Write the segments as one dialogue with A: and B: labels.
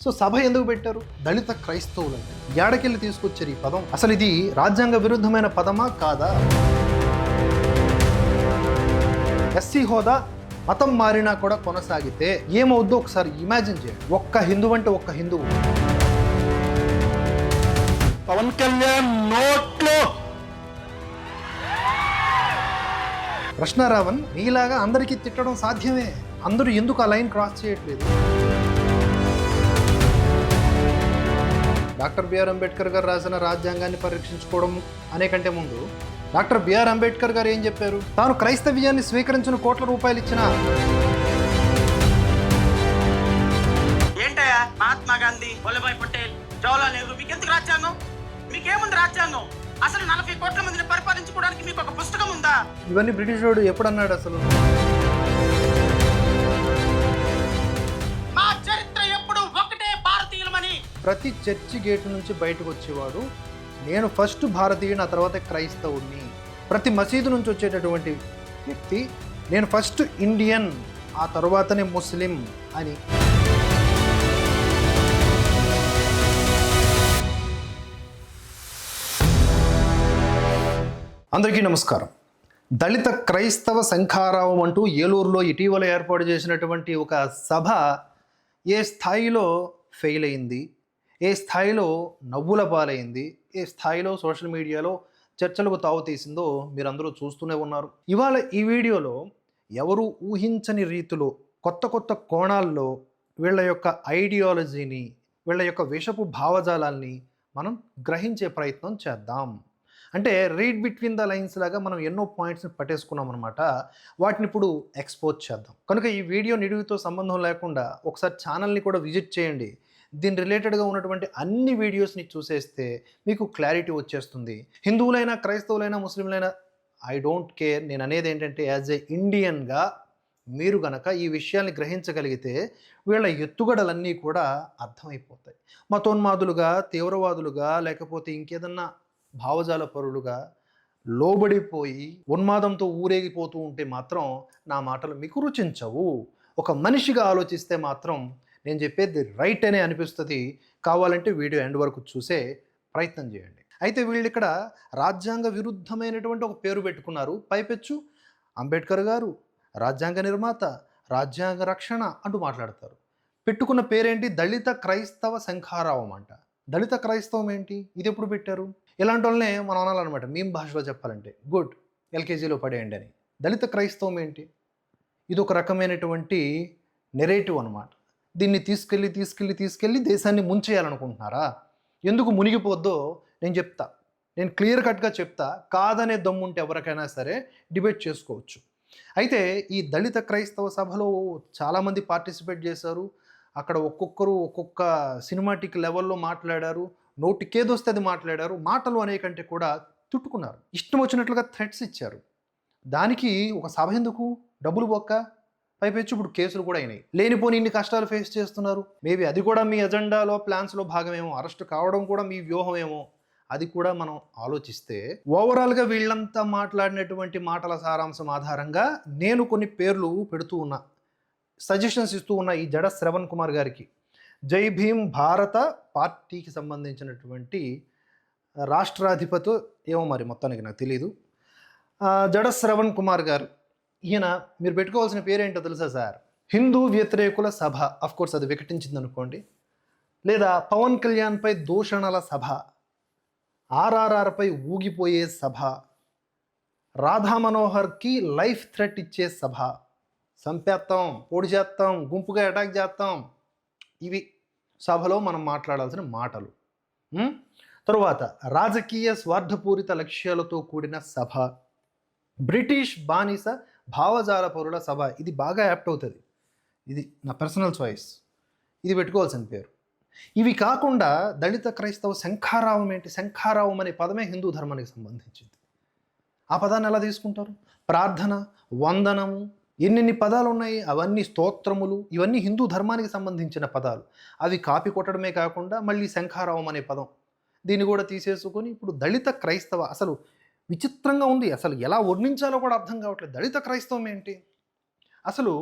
A: So సభ ఎందుకు పెట్టారు? దళిత క్రైస్తవులు ఏడకెళ్ళి తీసుకొచ్చారు ఈ పదం. అసలు ఇది రాజ్యాంగ విరుద్ధమైన పదమా కాదా? ఎస్సీ హోదా మతం మారినా కూడా కొనసాగితే ఏమవుద్దో ఒకసారి ఇమాజిన్ చేయండి. ఒక్క హిందువు అంటే ఒక్క హిందువు
B: పవన్ కళ్యాణ్ నోట్లో
A: కృష్ణారావన్ మీలాగా అందరికీ తిట్టడం సాధ్యమే. అందరూ ఎందుకు ఆ లైన్ క్రాస్ చేయట్లేదు? డాక్టర్ బిఆర్ అంబేద్కర్ గారు రాసిన రాజ్యాంగాన్ని పరీక్షించుకోవడం అనే కంటే ముందు డాక్టర్ బిఆర్ అంబేద్కర్ గారు ఏం చెప్పారు? తాను క్రైస్తవ్యాన్ని స్వీకరించిన కోట్ల రూపాయలు ఇచ్చిన
C: ఏంటయ్యా మహాత్మా గాంధీ, వల్లభాయ్ పటేల్, జవహర్లాల్ నెహ్రూ మీకెందుకు రాజ్యాంగం? మీకేముంది రాజ్యాంగం? అసలు 40 కోట్ల మందిని పరిపాలించుకోవడానికి మీకు ఒక పుస్తకం ఉందా?
A: ఇవన్నీ బ్రిటిష్ వాడు ఎప్పుడన్నాడు అసలు?
C: మా చరిత్ర ఎప్పుడు ఒకటే భారతీయులమని.
A: ప్రతి చర్చి గేటు నుంచి బయటకు వచ్చేవాడు నేను ఫస్ట్ భారతీయుని, ఆ తర్వాత క్రైస్తవుడిని. ప్రతి మసీదు నుంచి వచ్చేటటువంటి వ్యక్తి నేను ఫస్ట్ ఇండియన్, ఆ తర్వాతనే ముస్లిం అని. అందరికీ నమస్కారం. దళిత క్రైస్తవ శంఖారావం అంటూ ఏలూరులో ఇటీవల ఏర్పాటు చేసినటువంటి ఒక సభ ఏ స్థాయిలో ఫెయిల్ అయింది, ఏ స్థాయిలో నవ్వుల పాలైంది, ఏ స్థాయిలో సోషల్ మీడియాలో చర్చలకు తావు తీసిందో మీరందరూ చూస్తూనే ఉన్నారు. ఇవాళ ఈ వీడియోలో ఎవరు ఊహించని రీతిలో కొత్త కొత్త కోణాల్లో వీళ్ళ యొక్క ఐడియాలజీని, వీళ్ళ యొక్క విషపు భావజాలాల్ని మనం గ్రహించే ప్రయత్నం చేద్దాం. అంటే రీడ్ బిట్వీన్ ద లైన్స్ లాగా మనం ఎన్నో పాయింట్స్ని పట్టేసుకున్నాం అనమాట. వాటిని ఇప్పుడు ఎక్స్పోజ్ చేద్దాం. కనుక ఈ వీడియో నిడివితో సంబంధం లేకుండా ఒకసారి ఛానల్ని కూడా విజిట్ చేయండి. దీని రిలేటెడ్గా ఉన్నటువంటి అన్ని వీడియోస్ని చూసేస్తే మీకు క్లారిటీ వచ్చేస్తుంది. హిందువులైనా, క్రైస్తవులైనా, ముస్లింలైనా ఐ డోంట్ కేర్. నేను అనేది ఏంటంటే యాజ్ ఏ ఇండియన్గా మీరు గనక ఈ విషయాన్ని గ్రహించగలిగితే వీళ్ళ ఎత్తుగడలన్నీ కూడా అర్థమైపోతాయి. మతోన్మాదులుగా, తీవ్రవాదులుగా, లేకపోతే ఇంకేదన్నా భావజాల పరులుగా లోబడిపోయి ఉన్మాదంతో ఊరేగిపోతూ ఉంటే మాత్రం నా మాటలు మీకు రుచించవు. ఒక మనిషిగా ఆలోచిస్తే మాత్రం నేను చెప్పేది రైట్ అనే అనిపిస్తుంది. కావాలంటే వీడియో ఎండ్ వరకు చూసే ప్రయత్నం చేయండి. అయితే వీళ్ళు ఇక్కడ రాజ్యాంగ విరుద్ధమైనటువంటి ఒక పేరు పెట్టుకున్నారు. పైపెచ్చు అంబేద్కర్ గారు రాజ్యాంగ నిర్మాత, రాజ్యాంగ రక్షణ అంటూ మాట్లాడతారు. పెట్టుకున్న పేరేంటి? దళిత క్రైస్తవ శంఖారావం అంట. దళిత క్రైస్తవం ఏంటి? ఇది ఎప్పుడు పెట్టారు? ఇలాంటి వాళ్ళనే మనం అనాలన్నమాట. మేము భాషలో చెప్పాలంటే గుడ్ ఎల్కేజీలో పడేయండి అని. దళిత క్రైస్తవం ఏంటి? ఇది ఒక రకమైనటువంటి నెరేటివ్ అనమాట. దీన్ని తీసుకెళ్ళి దేశాన్ని ముంచేయాలనుకుంటున్నారా? ఎందుకు మునిగిపోద్దో నేను చెప్తా. నేను క్లియర్ కట్గా చెప్తా. కాదనే దమ్ముంటే ఎవరికైనా సరే డిబేట్ చేసుకోవచ్చు. అయితే ఈ దళిత క్రైస్తవ సభలో చాలామంది పార్టిసిపేట్ చేశారు. అక్కడ ఒక్కొక్కరు ఒక్కొక్క సినిమాటిక్ లెవెల్లో మాట్లాడారు. నోటికేదొస్తే అది మాట్లాడారు. మాటలు అనే కంటే కూడా తిట్టుకున్నారు. ఇష్టం వచ్చినట్లుగా థ్రెట్స్ ఇచ్చారు. దానికి ఒక సభ ఎందుకు? డబ్బులు బొక్క. పైపెచ్చు ఇప్పుడు కేసులు కూడా అయినాయి. లేనిపోని ఇన్ని కష్టాలు ఫేస్ చేస్తున్నారు. మేబీ అది కూడా మీ ఎజెండాలో, ప్లాన్స్లో భాగమేమో. అరెస్ట్ కావడం కూడా మీ వ్యూహమేమో. అది కూడా మనం ఆలోచిస్తే ఓవరాల్గా వీళ్ళంతా మాట్లాడినటువంటి మాటల సారాంశం ఆధారంగా నేను కొన్ని పేర్లు పెడుతూ ఉన్నా, సజెషన్స్ ఇస్తూ ఉన్న ఈ జడ శ్రవణ్ కుమార్ గారికి. జై భీమ్ భారత పార్టీకి సంబంధించినటువంటి రాష్ట్రాధిపతి ఏమో మరి మొత్తానికి నాకు తెలీదు. జడ శ్రవణ్ కుమార్ గారు, ఈయన మీరు పెట్టుకోవాల్సిన పేరేంటో తెలుసా సార్? హిందూ వ్యతిరేకుల సభ. అఫ్కోర్స్ అది వికటించింది అనుకోండి. లేదా పవన్ కళ్యాణ్పై దూషణల సభ, ఆర్ఆర్ఆర్పై ఊగిపోయే సభ, రాధా మనోహర్కి లైఫ్ థ్రెట్ ఇచ్చే సభ, సంపేత్తాం, పొడి చేస్తాం, గుంపుగా అటాక్ చేస్తాం, ఇవి సభలో మనం మాట్లాడాల్సిన మాటలు. తరువాత రాజకీయ స్వార్థపూరిత లక్ష్యాలతో కూడిన సభ, బ్రిటిష్ బానిస భావజాల పరుల సభ. ఇది బాగా యాప్ట్ అవుతుంది. ఇది నా పర్సనల్ చాయిస్. ఇది పెట్టుకోవాల్సిన పేరు. ఇవి కాకుండా దళిత క్రైస్తవ శంఖారావం ఏంటి? శంఖారావం అనే పదమే హిందూ ధర్మానికి సంబంధించింది. ఆ పదాన్ని ఎలా తీసుకుంటారు? ప్రార్థన, వందనము, ఎన్నెన్ని పదాలు ఉన్నాయి. అవన్నీ స్తోత్రములు, ఇవన్నీ హిందూ ధర్మానికి సంబంధించిన పదాలు. అవి కాపీ కొట్టడమే కాకుండా మళ్ళీ శంఖారావం అనే పదం దీన్ని కూడా తీసేసుకొని ఇప్పుడు దళిత క్రైస్తవ. అసలు విచిత్రంగా ఉంది. అసలు ఎలా వర్ణించాలో కూడా అర్థం కావట్లేదు. దళిత క్రైస్తవం ఏంటి? అసలు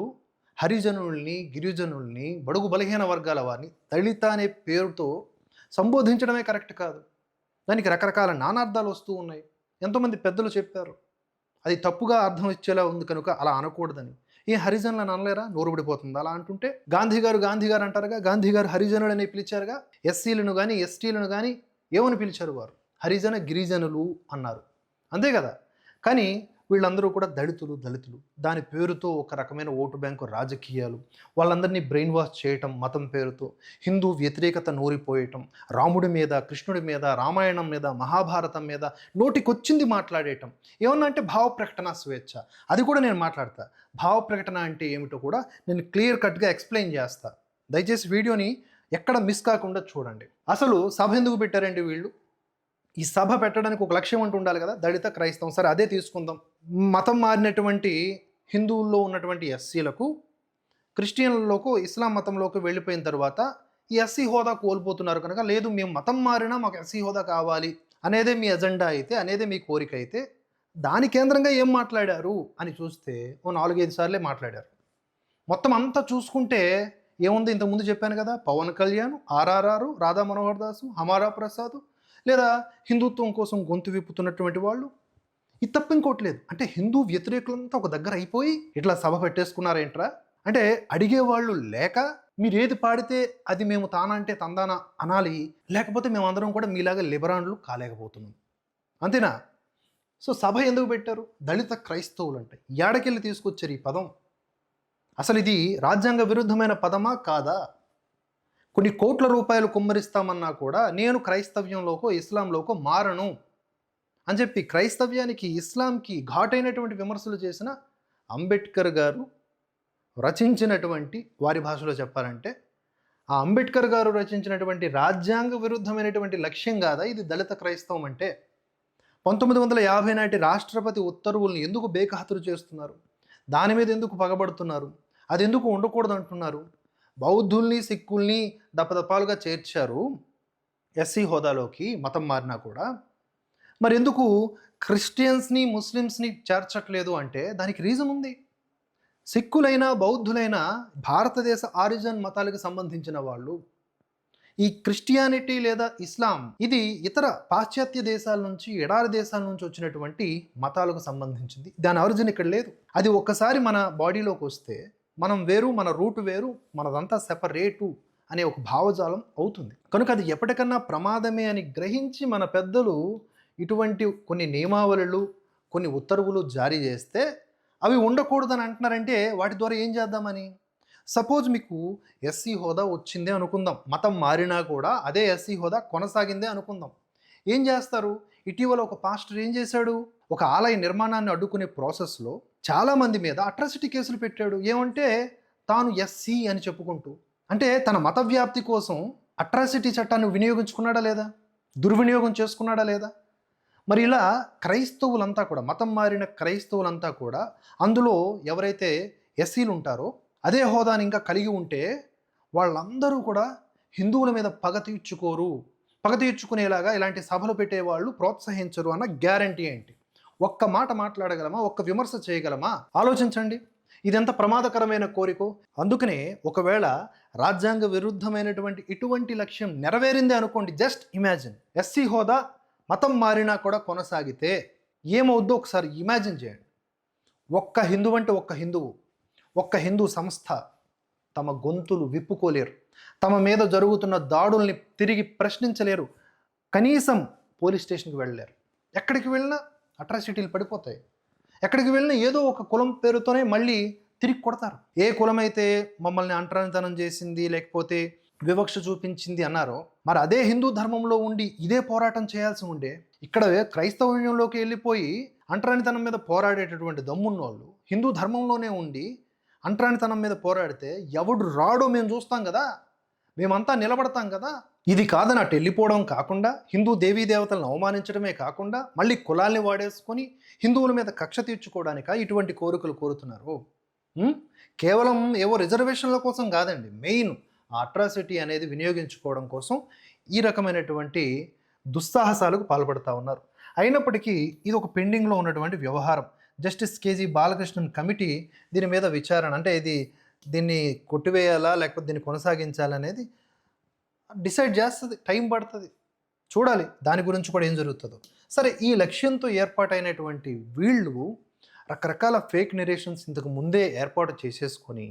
A: హరిజనుల్ని, గిరిజనుల్ని, బడుగు బలహీన వర్గాల వారిని దళిత అనే పేరుతో సంబోధించడమే కరెక్ట్ కాదు. దానికి రకరకాల నానార్థాలు వస్తూ ఉన్నాయి. ఎంతోమంది పెద్దలు చెప్పారు అది తప్పుగా అర్థం ఇచ్చేలా ఉంది కనుక అలా అనకూడదని. ఏ హరిజనులను అనలేరా? నోరుబడిపోతుంది అలా అంటుంటే. గాంధీ గారు అంటారుగా, గాంధీ గారు హరిజనులు అని పిలిచారుగా. ఎస్సీలను కానీ ఎస్టీలను కానీ ఏమని పిలిచారు వారు? హరిజన గిరిజనులు అన్నారు, అంతే కదా. కానీ వీళ్ళందరూ కూడా దళితులు. దాని పేరుతో ఒక రకమైన ఓటు బ్యాంకు రాజకీయాలు, వాళ్ళందరినీ బ్రెయిన్ వాష్ చేయటం మతం పేరుతో, హిందూ వ్యతిరేకత నూరిపోయటం, రాముడి మీద, కృష్ణుడి మీద, రామాయణం మీద, మహాభారతం మీద నోటికొచ్చింది మాట్లాడేయటం. ఏమన్నా అంటే భావ ప్రకటన స్వేచ్ఛ, అది కూడా నేను మాట్లాడతా. భావ ప్రకటన అంటే ఏమిటో కూడా నేను క్లియర్ కట్గా ఎక్స్ప్లెయిన్ చేస్తా. దయచేసి వీడియోని ఎక్కడ మిస్ కాకుండా చూడండి. అసలు సభ ఎందుకు పెట్టారండి వీళ్ళు? ఈ సభ పెట్టడానికి ఒక లక్ష్యం అంటూ ఉండాలి కదా. దళిత క్రైస్తవం, సరే అదే తీసుకుందాం. మతం మారినటువంటి హిందువుల్లో ఉన్నటువంటి ఎస్సీలకు క్రిస్టియన్లలోకి, ఇస్లాం మతంలోకి వెళ్ళిపోయిన తర్వాత ఈ ఎస్సీ హోదా కోల్పోతున్నారు కనుక, లేదు మేము మతం మారినా మాకు ఎస్సీ హోదా కావాలి అనేదే మీ ఎజెండా అయితే, అనేదే మీ కోరిక అయితే, దాని కేంద్రంగా ఏం మాట్లాడారు అని చూస్తే ఓ 4-5 సార్లే మాట్లాడారు. మొత్తం అంతా చూసుకుంటే ఏముంది? ఇంతకుముందు చెప్పాను కదా, పవన్ కళ్యాణ్, ఆర్ఆర్ఆర్, రాధా మనోహర్ దాసు, హమారా ప్రసాద్, లేదా హిందుత్వం కోసం గొంతు విప్పుతున్నటువంటి వాళ్ళు. ఇది తప్ప ఇంకోటి లేదు. అంటే హిందూ వ్యతిరేకులంతా ఒక దగ్గర అయిపోయి ఇట్లా సభ పెట్టేసుకున్నారేంట్రా అంటే, అడిగేవాళ్ళు లేక మీరు ఏది పాడితే అది మేము తానంటే తందానా అనాలి, లేకపోతే మేమందరం కూడా మీలాగా లిబరాన్లు కాలేకపోతున్నాం, అంతేనా? సో సభ ఎందుకు పెట్టారు? దళిత క్రైస్తవులు అంటే ఏడకెళ్ళి తీసుకొచ్చారు ఈ పదం? అసలు ఇది రాజ్యాంగ విరుద్ధమైన పదమా కాదా? కొన్ని కోట్ల రూపాయలు కుమ్మరిస్తామన్నా కూడా నేను క్రైస్తవ్యంలోకో ఇస్లాంలోకో మారను అని చెప్పి క్రైస్తవ్యానికి, ఇస్లాంకి ఘాటైనటువంటి విమర్శలు చేసిన అంబేద్కర్ గారు రచించినటువంటి, వారి భాషలో చెప్పాలంటే ఆ అంబేద్కర్ గారు రచించినటువంటి రాజ్యాంగ విరుద్ధమైనటువంటి లక్ష్యం కాదా ఇది దళిత క్రైస్తవం అంటే? 1950 నాటి రాష్ట్రపతి ఉత్తర్వుల్ని ఎందుకు బేఖాతరు చేస్తున్నారు? దాని మీద ఎందుకు పగబడుతున్నారు? అది ఎందుకు ఉండకూడదు అంటున్నారు? బౌద్ధుల్ని, సిక్కుల్ని దపదపాలుగా చేర్చారు ఎస్సీ హోదాలోకి మతం మారినా కూడా. మరి ఎందుకు క్రిస్టియన్స్ని, ముస్లిమ్స్ని చేర్చట్లేదు అంటే దానికి రీజన్ ఉంది. సిక్కులైనా, బౌద్ధులైనా భారతదేశ ఆరిజిన్ మతాలకు సంబంధించిన వాళ్ళు. ఈ క్రిస్టియానిటీ లేదా ఇస్లాం ఇది ఇతర పాశ్చాత్య దేశాల నుంచి, ఎడారి దేశాల నుంచి వచ్చినటువంటి మతాలకు సంబంధించింది. దాని ఆరిజిన్ ఇక్కడ లేదు. అది ఒక్కసారి మన బాడీలోకి వస్తే మనం వేరు, మన రూట్ వేరు, మనదంతా సెపరేటు అనే ఒక భావజాలం అవుతుంది. కనుక అది ఎప్పటికన్నా ప్రమాదమే అని గ్రహించి మన పెద్దలు ఇటువంటి కొన్ని నియమావళులు, కొన్ని ఉత్తర్వులు జారీ చేస్తే అవి ఉండకూడదని అంటున్నారంటే వాటి ద్వారా ఏం చేద్దామని? సపోజ్ మీకు ఎస్సీ హోదా వచ్చిందే అనుకుందాం, మతం మారినా కూడా అదే ఎస్సీ హోదా కొనసాగిందే అనుకుందాం. ఏం చేస్తారు? ఇటీవల ఒక పాస్టర్ ఏం చేశాడు? ఒక ఆలయ నిర్మాణాన్ని అడ్డుకునే ప్రాసెస్లో చాలామంది మీద అట్రాసిటీ కేసులు పెట్టాడు. ఏమంటే తాను ఎస్సీ అని చెప్పుకుంటూ. అంటే తన మత వ్యాప్తి కోసం అట్రాసిటీ చట్టాన్ని వినియోగించుకున్నాడా లేదా? దుర్వినియోగం చేసుకున్నాడా లేదా? మరి ఇలా క్రైస్తవులంతా కూడా, మతం మారిన క్రైస్తవులంతా కూడా, అందులో ఎవరైతే ఎస్సీలు ఉంటారో అదే హోదాని ఇంకా కలిగి ఉంటే వాళ్ళందరూ కూడా హిందువుల మీద పగ తీర్చుకునేలాగా ఇలాంటి సభలు పెట్టేవాళ్ళు ప్రోత్సహించరు అన్న గ్యారంటీ ఏంటి? ఒక్క మాట మాట్లాడగలమా? ఒక్క విమర్శ చేయగలమా? ఆలోచించండి. ఇదెంత ప్రమాదకరమైన కోరికో. అందుకనే ఒకవేళ రాజ్యాంగ విరుద్ధమైనటువంటి ఇటువంటి లక్ష్యం నెరవేరిందే అనుకోండి, జస్ట్ ఇమాజిన్, ఎస్సీ హోదా మతం మారినా కూడా కొనసాగితే ఏమవుద్దో ఒకసారి ఇమాజిన్ చేయండి. ఒక్క హిందువు అంటే ఒక్క హిందూ సంస్థ తమ గొంతులు విప్పుకోలేరు, తమ మీద జరుగుతున్న దాడుల్ని తిరిగి ప్రశ్నించలేరు, కనీసం పోలీస్ స్టేషన్కి వెళ్ళలేరు. ఎక్కడికి వెళ్ళినా అట్రాసిటీలు పడిపోతాయి. ఎక్కడికి వెళ్ళినా ఏదో ఒక కులం పేరుతోనే మళ్ళీ తిరిగి కొడతారు. ఏ కులమైతే మమ్మల్ని అంటరానితనం చేసింది, లేకపోతే వివక్ష చూపించింది అన్నారో, మరి అదే హిందూ ధర్మంలో ఉండి ఇదే పోరాటం చేయాల్సి ఉండే, ఇక్కడ క్రైస్తవ్యంలోకి వెళ్ళిపోయి అంటరానితనం మీద పోరాడేటటువంటి దమ్మున్నోళ్ళు హిందూ ధర్మంలోనే ఉండి అంటరానితనం మీద పోరాడితే ఎవడు రాడో మేము చూస్తాం కదా, మేమంతా నిలబడతాం కదా. ఇది కాదని అటు వెళ్ళిపోవడం కాకుండా, హిందూ దేవీ దేవతలను అవమానించడమే కాకుండా, మళ్ళీ కులాల్ని వాడేసుకొని హిందువుల మీద కక్ష తీర్చుకోవడానిక ఇటువంటి కోరికలు కోరుతున్నారు? కేవలం ఏవో రిజర్వేషన్ల కోసం కాదండి, మెయిన్ ఆ అట్రాసిటీ అనేది వినియోగించుకోవడం కోసం ఈ రకమైనటువంటి దుస్సాహసాలకు పాల్పడుతూ ఉన్నారు. అయినప్పటికీ ఇది ఒక పెండింగ్లో ఉన్నటువంటి వ్యవహారం. జస్టిస్ కేజీ బాలకృష్ణన్ కమిటీ దీని మీద విచారణ, అంటే ఇది దీన్ని కొట్టివేయాలా లేకపోతే దీన్ని కొనసాగించాలనేది డిసైడ్ చేస్తుంది, టైం పడుతుంది, చూడాలి దాని గురించి కూడా ఏం జరుగుతుందో. సరే, ఈ లక్ష్యంతో ఏర్పాటైనటువంటి వీళ్ళు రకరకాల ఫేక్ నెరేషన్స్ ఇంతకు ముందే ఏర్పాటు చేసేసుకొని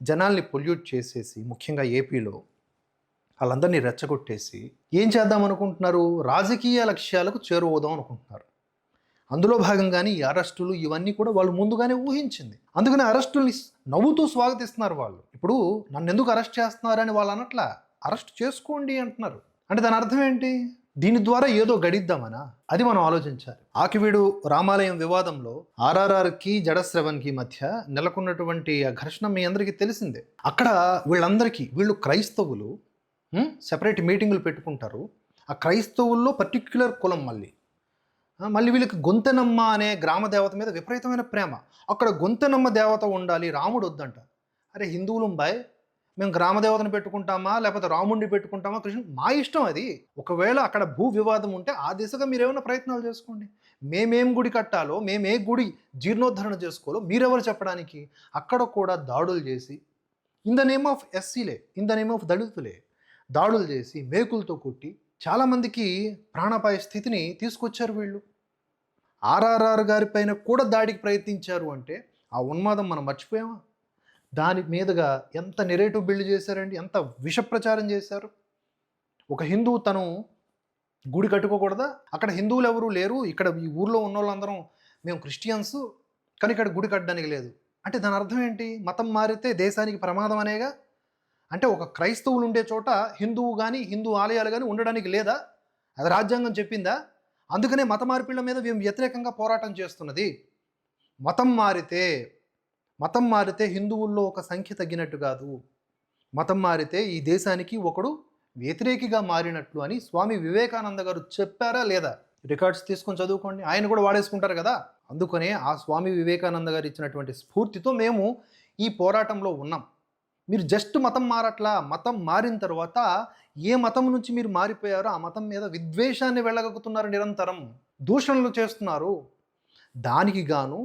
A: జనాల్ని పొల్యూట్ చేసేసి, ముఖ్యంగా ఏపీలో వాళ్ళందరినీ రెచ్చగొట్టేసి ఏం చేద్దాం అనుకుంటున్నారు, రాజకీయ లక్ష్యాలకు చేరువవుదాం అనుకుంటున్నారు. అందులో భాగంగానే ఈ అరెస్టులు ఇవన్నీ కూడా వాళ్ళు ముందుగానే ఊహించింది. అందుకని అరెస్టుల్ని నవ్వుతూ స్వాగతిస్తున్నారు వాళ్ళు. ఇప్పుడు నన్ను ఎందుకు అరెస్ట్ చేస్తున్నారని వాళ్ళు అనట్లా, అరెస్ట్ చేసుకోండి అంటున్నారు. అంటే దాని అర్థం ఏంటి, దీని ద్వారా ఏదో గడిద్దామనా? అది మనం ఆలోచించాలి. ఆకివీడు రామాలయం వివాదంలో ఆర్ఆర్ఆర్కి జడశ్రవణ్కి మధ్య నెలకొన్నటువంటి ఆ ఘర్షణ మీ అందరికీ తెలిసిందే. అక్కడ వీళ్ళు క్రైస్తవులు సెపరేట్ మీటింగులు పెట్టుకుంటారు. ఆ క్రైస్తవుల్లో పర్టిక్యులర్ కులం మళ్ళీ వీళ్ళకి గొంతెనమ్మ అనే గ్రామ దేవత మీద విపరీతమైన ప్రేమ. అక్కడ గొంతెనమ్మ దేవత ఉండాలి, రాముడు వద్దంట. అరే హిందువులం బాయ్, మేము గ్రామదేవతను పెట్టుకుంటామా లేకపోతే రాముడిని పెట్టుకుంటామా, కృష్ణుడు మా ఇష్టం అది. ఒకవేళ అక్కడ భూ వివాదం ఉంటే ఆ దిశగా మీరేమైనా ప్రయత్నాలు చేసుకోండి. మేమేం గుడి కట్టాలో, మేమే గుడి జీర్ణోద్ధరణ చేసుకోవాలో మీరెవరు చెప్పడానికి? అక్కడ కూడా దాడులు చేసి ఇన్ ద నేమ్ ఆఫ్ ఎస్సీలే, ఇన్ ద నేమ్ ఆఫ్ దళితులే దాడులు చేసి మేకులతో కొట్టి చాలామందికి ప్రాణాపాయ స్థితిని తీసుకొచ్చారు వీళ్ళు. ఆర్ఆర్ఆర్ గారి పైన కూడా దాడికి ప్రయత్నించారు అంటే ఆ ఉన్మాదం మనం మర్చిపోయామా? దాని మీదుగా ఎంత నెరేటివ్ బిల్డ్ చేశారండి, ఎంత విష ప్రచారం చేశారు. ఒక హిందువు తను గుడి కట్టుకోకూడదా, అక్కడ హిందువులు ఎవరు లేరు, ఇక్కడ ఈ ఊర్లో ఉన్న వాళ్ళందరం మేము క్రిస్టియన్స్, కానీ ఇక్కడ గుడి కట్టడానికి లేదు అంటే దాని అర్థం ఏంటి? మతం మారితే దేశానికి ప్రమాదం అనేగా. అంటే ఒక క్రైస్తవులు ఉండే చోట హిందువు కానీ హిందూ ఆలయాలు కానీ ఉండడానికి లేదా? అది రాజ్యాంగం చెప్పిందా? అందుకనే మత మార్పిళ్ల మీద మేము వ్యతిరేకంగా పోరాటం చేస్తున్నది. మతం మారితే హిందువుల్లో ఒక సంఖ్య తగ్గినట్టు కాదు, మతం మారితే ఈ దేశానికి ఒకడు వ్యతిరేకిగా మారినట్లు అని స్వామి వివేకానంద గారు చెప్పారా లేదా? రికార్డ్స్ తీసుకొని చదువుకోండి, ఆయన కూడా వాడేసుకుంటారు కదా. అందుకనే ఆ స్వామి వివేకానంద గారు ఇచ్చినటువంటి స్ఫూర్తితో మేము ఈ పోరాటంలో ఉన్నాం. మీరు జస్ట్ మతం మారట్లా, మతం మారిన తర్వాత ఏ మతం నుంచి మీరు మారిపోయారో ఆ మతం మీద విద్వేషాన్ని వెళ్ళగక్కుతున్నారు, నిరంతరం దూషణలు చేస్తున్నారు. దానికి గాను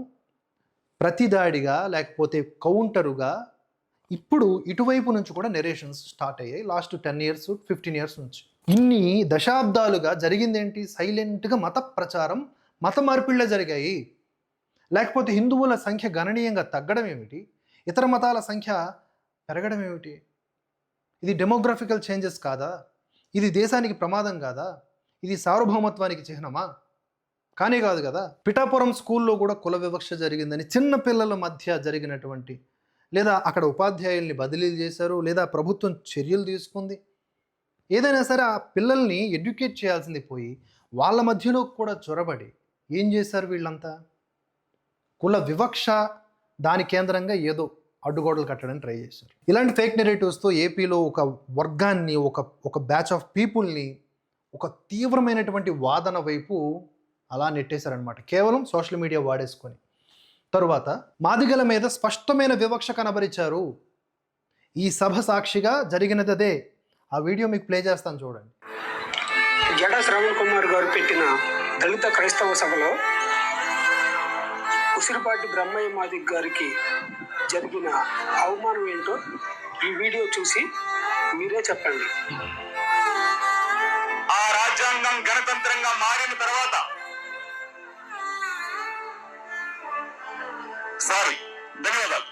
A: ప్రతిదాడిగా లేకపోతే కౌంటరుగా ఇప్పుడు ఇటువైపు నుంచి కూడా నెరేషన్స్ స్టార్ట్ అయ్యాయి. లాస్ట్ 10 years 15 years నుంచి ఇన్ని దశాబ్దాలుగా జరిగిందేంటి? సైలెంట్గా మత ప్రచారం, మత మార్పిళ్ళే జరిగాయి. లేకపోతే హిందువుల సంఖ్య గణనీయంగా తగ్గడం ఏమిటి, ఇతర మతాల సంఖ్య పెరగడం ఏమిటి? ఇది డెమోగ్రఫికల్ చేంజెస్ కాదా? ఇది దేశానికి ప్రమాదం కాదా? ఇది సార్వభౌమత్వానికి చిహ్నమా? కానీ కాదు కదా. పిఠాపురం స్కూల్లో కూడా కుల వివక్ష జరిగిందని, చిన్న పిల్లల మధ్య జరిగినటువంటి, లేదా అక్కడ ఉపాధ్యాయుల్ని బదిలీలు చేశారు, లేదా ప్రభుత్వం చర్యలు తీసుకుంది. ఏదైనా సరే ఆ పిల్లల్ని ఎడ్యుకేట్ చేయాల్సింది పోయి వాళ్ళ మధ్యలో కూడా చొరబడి ఏం చేశారు వీళ్ళంతా? కుల వివక్ష దాని కేంద్రంగా ఏదో అడ్డుగోడలు కట్టడానికి ట్రై చేశారు. ఇలాంటి ఫేక్ నెరేటివ్స్తో ఏపీలో ఒక వర్గాన్ని, ఒక బ్యాచ్ ఆఫ్ పీపుల్ని ఒక తీవ్రమైనటువంటి వాదన వైపు అలా నెట్టేశారనమాట, కేవలం సోషల్ మీడియా వాడేసుకొని. తరువాత మాదిగల మీద స్పష్టమైన వివక్ష కనబరిచారు. ఈ సభ సాక్షిగా జరిగినది అదే. ఆ వీడియో మీకు ప్లే చేస్తాను, చూడండి.
D: జడ శ్రవణ్ కుమార్ గారు పెట్టిన దళిత క్రైస్తవ సభలో ఉసిరిపాటి బ్రహ్మయ్య మాదిగ్ గారికి జరిగిన అవమానం ఏంటో ఈ వీడియో చూసి మీరే చెప్పండి.
B: ఆ రాజ్యాంగం గణతంత్రంగా మారిన తర్వాత సారీ, ధన్యవాదాలు.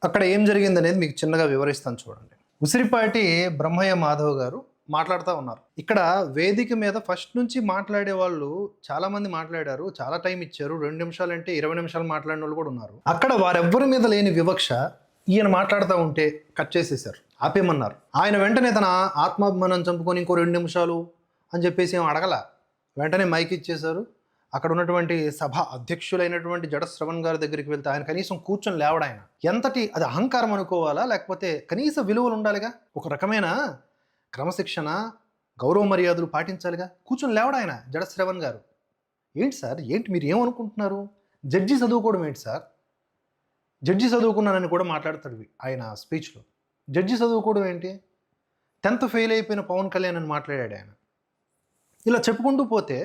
A: అక్కడ ఏం జరిగింది అనేది మీకు చిన్నగా వివరిస్తాను, చూడండి. ఉసిరిపాటి బ్రహ్మయ్య మాధవ్ గారు మాట్లాడుతూ ఉన్నారు. ఇక్కడ వేదిక మీద ఫస్ట్ నుంచి మాట్లాడే వాళ్ళు చాలామంది మాట్లాడారు, చాలా టైం ఇచ్చారు. 2 నిమిషాలు అంటే 20 నిమిషాలు మాట్లాడిన వాళ్ళు కూడా ఉన్నారు. అక్కడ వారెవ్వరి మీద లేని వివక్ష ఈయన మాట్లాడుతూ ఉంటే కట్ చేసేసారు, ఆపేమన్నారు. ఆయన వెంటనే తన ఆత్మాభిమానం చంపుకొని ఇంకో 2 నిమిషాలు అని చెప్పేసి ఏం అడగల, వెంటనే మైక్ ఇచ్చేశారు. అక్కడ ఉన్నటువంటి సభ అధ్యక్షులైనటువంటి జడ శ్రవణ్ గారి దగ్గరికి వెళ్తే ఆయన కనీసం కూర్చొని లేవడం, ఆయన ఎంతటి అది అహంకారం అనుకోవాలా, లేకపోతే కనీస విలువలు ఉండాలిగా, ఒక రకమైన క్రమశిక్షణ గౌరవ మర్యాదలు పాటించాలిగా. కూర్చొని లేవడం ఆయన జడ శ్రవణ్ గారు. ఏంటి సార్, ఏంటి మీరు ఏమనుకుంటున్నారు? జడ్జి చదువుకోవడం ఏంటి సార్? జడ్జి చదువుకున్నానని కూడా మాట్లాడతాడు ఆయన స్పీచ్లో. జడ్జి చదువుకోవడం ఏంటి? 10th ఫెయిల్ అయిపోయిన పవన్ కళ్యాణ్ అని మాట్లాడాడు ఆయన. ఇలా చెప్పుకుంటూ పోతే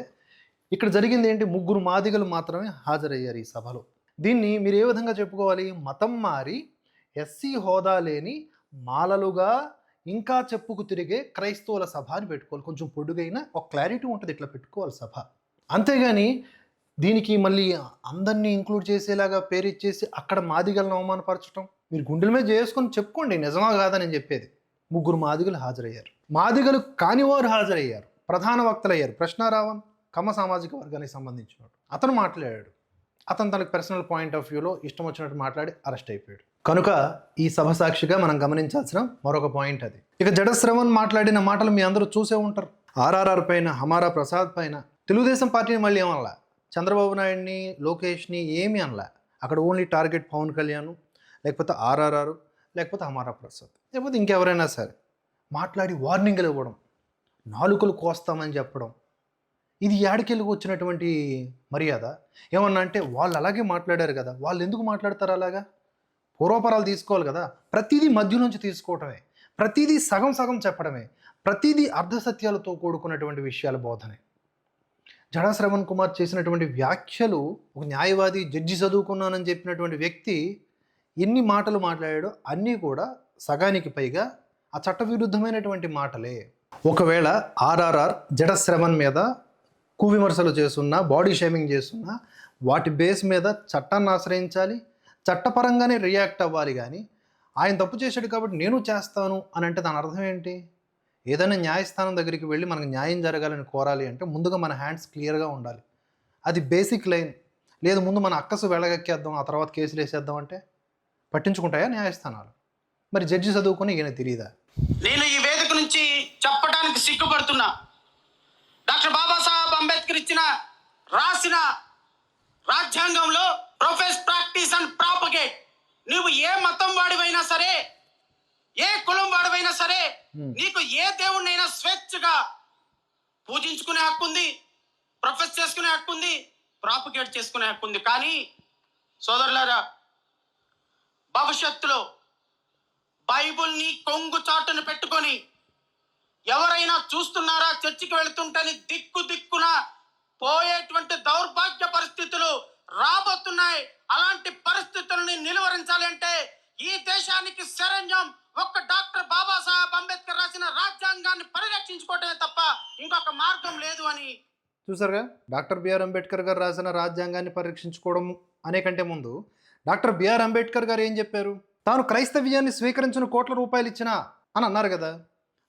A: ఇక్కడ జరిగింది ఏంటి? ముగ్గురు మాదిగలు మాత్రమే హాజరయ్యారు ఈ సభలో. దీన్ని మీరు ఏ విధంగా చెప్పుకోవాలి? మతం మారి ఎస్సీ హోదా లేని మాలలుగా ఇంకా చెప్పుకు తిరిగే క్రైస్తవుల సభ అని పెట్టుకోవాలి. కొంచెం పొడుగైన ఒక క్లారిటీ ఉంటుంది, ఇట్లా పెట్టుకోవాలి సభ. అంతేగాని దీనికి మళ్ళీ అందరినీ ఇంక్లూడ్ చేసేలాగా పేరు ఇచ్చేసి అక్కడ మాదిగలను అవమానపరచడం, మీరు గుండెల మీద చేసుకొని చెప్పుకోండి నిజమా కాదని నేను చెప్పేది. ముగ్గురు మాదిగలు హాజరయ్యారు. మాదిగలు కానివారు హాజరయ్యారు, ప్రధాన వక్తలు అయ్యారు. కృష్ణారావన్ కమ్మ సామాజిక వర్గానికి సంబంధించినవాడు. అతను మాట్లాడాడు. అతను తనకు పర్సనల్ పాయింట్ ఆఫ్ వ్యూలో ఇష్టం వచ్చినట్టు మాట్లాడి అరెస్ట్ అయిపోయాడు. కనుక ఈ సభ సాక్షిగా మనం గమనించాల్సిన మరొక పాయింట్ అది. ఇక జడశ్రవణ్ మాట్లాడిన మాటలు మీ అందరూ చూసే ఉంటారు. ఆర్ఆర్ఆర్ పైన, హమారా ప్రసాద్ పైన, తెలుగుదేశం పార్టీని మళ్ళీ ఏమనలా, చంద్రబాబు నాయుడిని, లోకేష్ని ఏమీ అనలా. అక్కడ ఓన్లీ టార్గెట్ పవన్ కళ్యాణ్, లేకపోతే ఆర్ఆర్ఆర్, లేకపోతే హమారా ప్రసాద్, లేకపోతే ఇంకెవరైనా సరే మాట్లాడి వార్నింగ్లు ఇవ్వడం, నాలుకలు కోస్తామని చెప్పడం, ఇది ఏడకెళ్ళి వచ్చినటువంటి మర్యాద. ఏమన్నా అంటే వాళ్ళు అలాగే మాట్లాడారు కదా, వాళ్ళు ఎందుకు మాట్లాడతారు అలాగా? పూర్వపరాలు తీసుకోవాలి కదా. ప్రతిదీ మధ్య నుంచి తీసుకోవటమే, ప్రతిదీ సగం సగం చెప్పడమే, ప్రతిదీ అర్ధసత్యాలతో కూడుకున్నటువంటి విషయాల బోధనే. జడా శ్రవణ్ కుమార్ చేసినటువంటి వ్యాఖ్యలు, ఒక న్యాయవాది, జడ్జి చదువుకున్నానని చెప్పినటువంటి వ్యక్తి ఎన్ని మాటలు మాట్లాడాడో అన్నీ కూడా సగానికి పైగా ఆ చట్టవిరుద్ధమైనటువంటి మాటలే. ఒకవేళ ఆర్ఆర్ఆర్ జడశ్రవణ్ మీద కువిమర్శలు చేస్తున్నా, బాడీ షేమింగ్ చేస్తున్నా, వాటి బేస్ మీద చట్టాన్ని ఆశ్రయించాలి, చట్టపరంగానే రియాక్ట్ అవ్వాలి. కానీ ఆయన తప్పు చేశాడు కాబట్టి నేను చేస్తాను అని అంటే దాని అర్థం ఏంటి? ఏదైనా న్యాయస్థానం దగ్గరికి వెళ్ళి మనకు న్యాయం జరగాలని కోరాలి అంటే ముందుగా మన హ్యాండ్స్ క్లియర్గా ఉండాలి. అది బేసిక్ లైన్. లేదు ముందు మన అక్కసు వెళ్ళగక్కేద్దాం, ఆ తర్వాత కేసులు వేసేద్దాం అంటే పట్టించుకుంటాయా న్యాయస్థానాలు? మరి జడ్జి చదువుకుని ఈయన తెలియదా?
C: నేను ఈ వేదిక నుంచి చెప్పడానికి సిగ్గుపడుతున్నా. డాక్టర్ బాబాసాహెబ్ అంబేద్కర్ రాసిన రాజ్యాంగంలో ప్రొఫెస్, ప్రాక్టీస్ అండ్ ప్రాపగేట్, నువ్వు ఏ మతం వాడివైనా సరే, ఏ కులం వాడివైనా సరే, నీకు ఏ దేవుణ్ణైనా స్వేచ్ఛగా పూజించుకునే హక్కు ఉంది, ప్రొఫెస్ చేసుకునే హక్కు ఉంది, ప్రాపగేట్ చేసుకునే హక్కు ఉంది. కానీ సోదరులారా, భవిష్యత్తులో బైబుల్ని కొంగు చాటును పెట్టుకొని ఎవరైనా చూస్తున్నారా చర్చికి వెళుతుంటని దిక్కున పోయేటువంటి దౌర్భాగ్య పరిస్థితులు రాబోతున్నాయి. అలాంటి పరిస్థితులని నిలువరించాలి అంటే ఈ దేశానికి శరణ్యం ఒక్క డాక్టర్ బాబాసాహెబ్ అంబేద్కర్ రాసిన రాజ్యాంగాన్ని పరిరక్షించుకోవటమే తప్ప ఇంకొక మార్గం లేదు అని.
A: చూసారుగా, డాక్టర్ బిఆర్ అంబేద్కర్ గారు రాసిన రాజ్యాంగాన్ని పరీక్షించుకోవడం అనే కంటే ముందు డాక్టర్ బిఆర్ అంబేద్కర్ గారు ఏం చెప్పారు? తాను క్రైస్తవ్యాన్ని స్వీకరించిన కోట్ల రూపాయలు ఇచ్చినా అని అన్నారు కదా.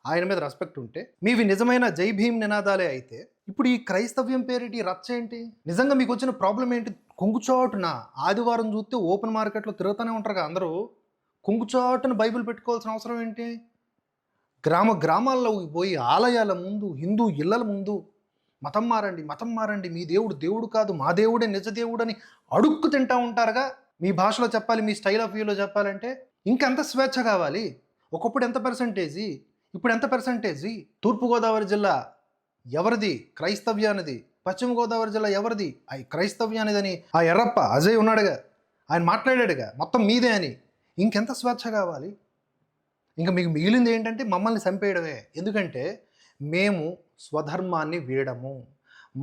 A: ఆయన మీద రెస్పెక్ట్ ఉంటే మీవి నిజమైన జై భీమ్ నినాదాలే అయితే ఇప్పుడు ఈ క్రైస్తవ్యం పేరిటి రచ్చ ఏంటి? నిజంగా మీకు వచ్చిన ప్రాబ్లం ఏంటి? కొంగుచాటున ఆదివారం చూస్తే ఓపెన్ మార్కెట్లో తిరుగుతూనే ఉంటారు కదా అందరూ. కొంగుచాటున బైబిల్ పెట్టుకోవాల్సిన అవసరం ఏంటి? గ్రామాల్లో పోయి ఆలయాల ముందు, హిందూ ఇళ్ళల ముందు మతం మారండి, మీ దేవుడు దేవుడు కాదు, మా దేవుడే నిజ దేవుడు అని అడుక్కు తింటూ ఉంటారుగా. మీ భాషలో చెప్పాలి, మీ స్టైల్ ఆఫ్ వ్యూలో చెప్పాలంటే ఇంకెంత స్వేచ్ఛ కావాలి? ఒకప్పుడు ఎంత పర్సంటేజీ, ఇప్పుడు ఎంత పర్సంటేజీ? తూర్పుగోదావరి జిల్లా ఎవరిది? క్రైస్తవ్యానిది. పశ్చిమ గోదావరి జిల్లా ఎవరిది? క్రైస్తవ్యానిదని ఆ ఎర్రప్ప అజయ్ ఉన్నాడుగా, ఆయన మాట్లాడాడుగా మొత్తం మీదే అని. ఇంకెంత స్వేచ్ఛ కావాలి? ఇంకా మీకు మిగిలింది ఏంటంటే మమ్మల్ని చంపేయడమే. ఎందుకంటే మేము స్వధర్మాన్ని వీడము,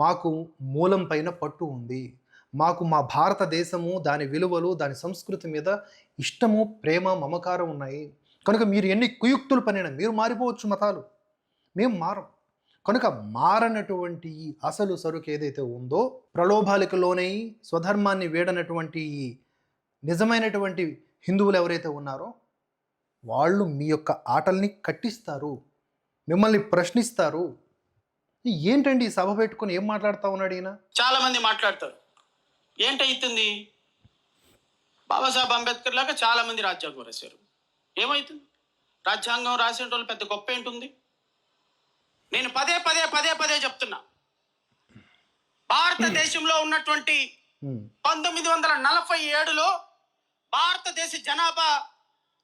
A: మాకు మూలం పైన పట్టు ఉంది, మాకు మా భారతదేశము, దాని విలువలు, దాని సంస్కృతి మీద ఇష్టము, ప్రేమ, మమకారం ఉన్నాయి. కనుక మీరు ఎన్ని కుయుక్తులు పనినా మీరు మారిపోవచ్చు మతాలు, మేము మారం. కనుక మారనటువంటి అసలు సరుకు ఏదైతే ఉందో, ప్రలోభాలకు లోనై స్వధర్మాన్ని వీడనటువంటి నిజమైనటువంటి హిందువులు ఎవరైతే ఉన్నారో వాళ్ళు మీ యొక్క ఆటల్ని కట్టిస్తారు, మిమ్మల్ని ప్రశ్నిస్తారు. ఏంటండి ఈ సభ పెట్టుకొని ఏం మాట్లాడుతూ ఉన్నాడు ఈయన?
C: చాలా మంది మాట్లాడతారు, ఏంటవుతుంది? బాబాసాహెబ్ అంబేద్కర్ లాగా చాలా మంది రాజ్యాంగం రాశారు, ఏమవుతుంది? రాజ్యాంగం రాసిన వాళ్ళు పెద్ద గొప్ప ఏంటుంది? నేను పదే చెప్తున్నా, భారతదేశంలో ఉన్నటువంటి 1947లో భారతదేశ జనాభా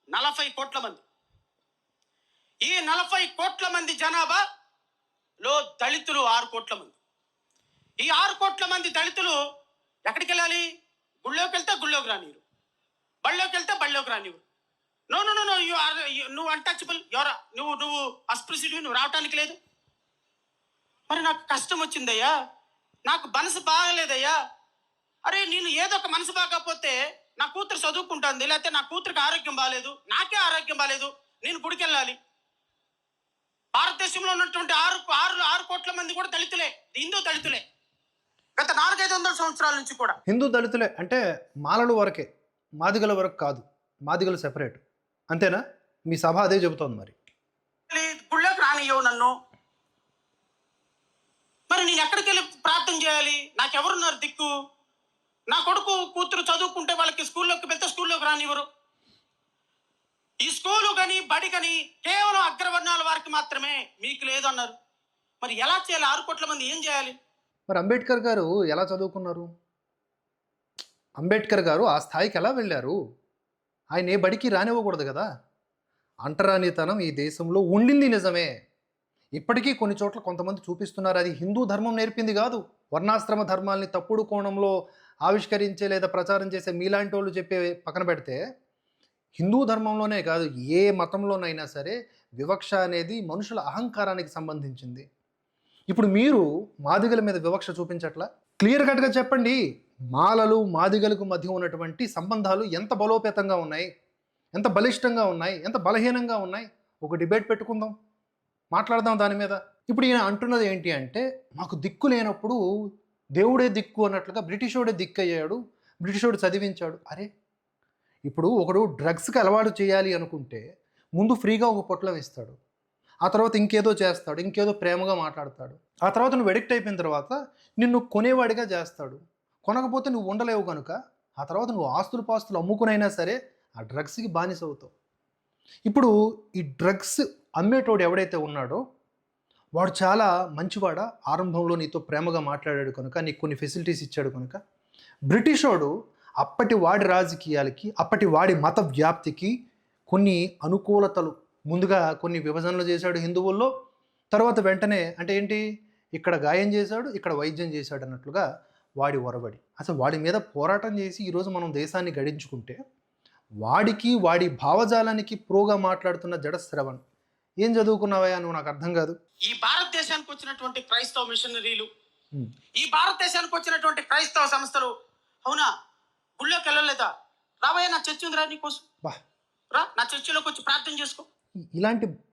C: 40 కోట్ల మంది. ఈ 40 కోట్ల మంది జనాభాలో దళితులు 6 కోట్ల మంది. ఈ 6 కోట్ల మంది దళితులు ఎక్కడికి వెళ్ళాలి? గుళ్ళోకి వెళ్తే గుళ్ళోకి రానివ్వరు, బళ్ళోకి వెళ్తే బళ్ళోకి రానివ్వరు. నో, నువ్వు అన్టచబుల్, ఎవరా నువ్వు అస్పృశ్యుడివి, నువ్వు రావటానికి లేదు. మరి నాకు కష్టం వచ్చిందయ్యా, నాకు మనసు బాగలేదయ్యా. అరే నేను ఏదో ఒక మనసు బాగకపోతే నా కూతురు చదువుకుంటుంది, లేకపోతే నా కూతురికి ఆరోగ్యం బాగాలేదు, నాకే ఆరోగ్యం బాగాలేదు, నేను గుడికి వెళ్ళాలి. భారతదేశంలో ఉన్నటువంటి 6 కోట్ల మంది కూడా దళితులే, హిందూ దళితులే. గత 400-500 సంవత్సరాల నుంచి కూడా
A: హిందూ దళితులే అంటే మాలలు వరకే, మాదిగల వరకు కాదు, మాదిగలు సెపరేట్, అంతేనా? మీ సభ అదే చెబుతోంది. మరి
C: గుళ్ళోకి రానియ్యవు నన్ను, మరి నేను ఎక్కడికి వెళ్ళి ప్రార్థన చేయాలి? నాకెవరున్నారు దిక్కు? నా కొడుకు కూతురు చదువుకుంటే వాళ్ళకి పెద్ద స్కూల్లోకి రానివ్వరు. ఈ స్కూలు కానీ బడి కానీ కేవలం అగ్రవర్ణాల వారికి మాత్రమే, మీకు లేదన్నారు. మరి ఎలా చేయాలి? 6 కోట్ల మంది ఏం చేయాలి?
A: మరి అంబేద్కర్ గారు ఎలా చదువుకున్నారు? అంబేద్కర్ గారు ఆ స్థాయికి ఎలా వెళ్ళారు? ఆయన ఏ బడికి రానివ్వకూడదు కదా. అంటరానితనం ఈ దేశంలో ఉండింది నిజమే, ఇప్పటికీ కొన్ని చోట్ల కొంతమంది చూపిస్తున్నారు. అది హిందూ ధర్మం నేర్పింది కాదు. వర్ణాశ్రమ ధర్మాల్ని తప్పుడు కోణంలో ఆవిష్కరించే లేదా ప్రచారం చేసే మీలాంటి వాళ్ళు చెప్పే పక్కన పెడితే, హిందూ ధర్మంలోనే కాదు ఏ మతంలోనైనా సరే వివక్ష అనేది మనుషుల అహంకారానికి సంబంధించింది. ఇప్పుడు మీరు మాదిగల మీద వివక్ష చూపించట్లా? క్లియర్ కట్గా చెప్పండి. మాలలు మాదిగలకు మధ్య ఉన్నటువంటి సంబంధాలు ఎంత బలోపేతంగా ఉన్నాయి, ఎంత బలిష్టంగా ఉన్నాయి, ఎంత బలహీనంగా ఉన్నాయి? ఒక డిబేట్ పెట్టుకుందాం, మాట్లాడదాం దాని మీద. ఇప్పుడు ఈయన అంటున్నది ఏంటి అంటే, మాకు దిక్కు లేనప్పుడు దేవుడే దిక్కు అన్నట్లుగా బ్రిటిషోడే దిక్కు అయ్యాడు, బ్రిటిషోడు చదివించాడు. అరే ఇప్పుడు ఒకడు డ్రగ్స్కి అలవాటు చేయాలి అనుకుంటే ముందు ఫ్రీగా ఒక పొట్లం ఇస్తాడు, ఆ తర్వాత ఇంకేదో చేస్తాడు, ఇంకేదో ప్రేమగా మాట్లాడతాడు, ఆ తర్వాత నువ్వు ఎడిక్ట్ అయిపోయిన తర్వాత నిన్ను కొనేవాడిగా చేస్తాడు. కొనకపోతే నువ్వు ఉండలేవు కనుక ఆ తర్వాత నువ్వు ఆస్తులు పాస్తులు అమ్ముకునైనా సరే ఆ డ్రగ్స్కి బానిస అవుతావు. ఇప్పుడు ఈ డ్రగ్స్ అమ్మేటోడు ఎవడైతే ఉన్నాడో వాడు చాలా మంచివాడా? ఆరంభంలో నీతో ప్రేమగా మాట్లాడాడు కనుక, నీకు కొన్ని ఫెసిలిటీస్ ఇచ్చాడు కనుక. బ్రిటిషోడు అప్పటి వాడి రాజకీయాలకి, అప్పటి వాడి మత వ్యాప్తికి కొన్ని అనుకూలతలు, ముందుగా కొన్ని విభజనలు చేశాడు హిందువుల్లో, తర్వాత వెంటనే అంటే ఏంటి, ఇక్కడ గాయం చేశాడు, ఇక్కడ వైద్యం చేశాడు అన్నట్లుగా వాడి ఒరబడి. అసలు వాడి మీద పోరాటం చేసి ఈరోజు మనం దేశాన్ని గడించుకుంటే, వాడికి వాడి భావజాలానికి ప్రోగా మాట్లాడుతున్న జడశ్రవణ్, ఏం చదువుకున్నావయ్యా నువ్వు? నాకు అర్థం కాదు.
C: ఈ భారతదేశానికి వచ్చినటువంటి క్రైస్తవ మిషనరీలు, ఈ భారతదేశానికి వచ్చినటువంటి క్రైస్తవ సంస్థలు, అవునా గుళ్ళోకి వెళ్ళలేదా? రాబోయే నా చర్చి ఉందిరా నీకోసం, రా నా చర్చిలోకి వచ్చి ప్రార్థన చేసుకో.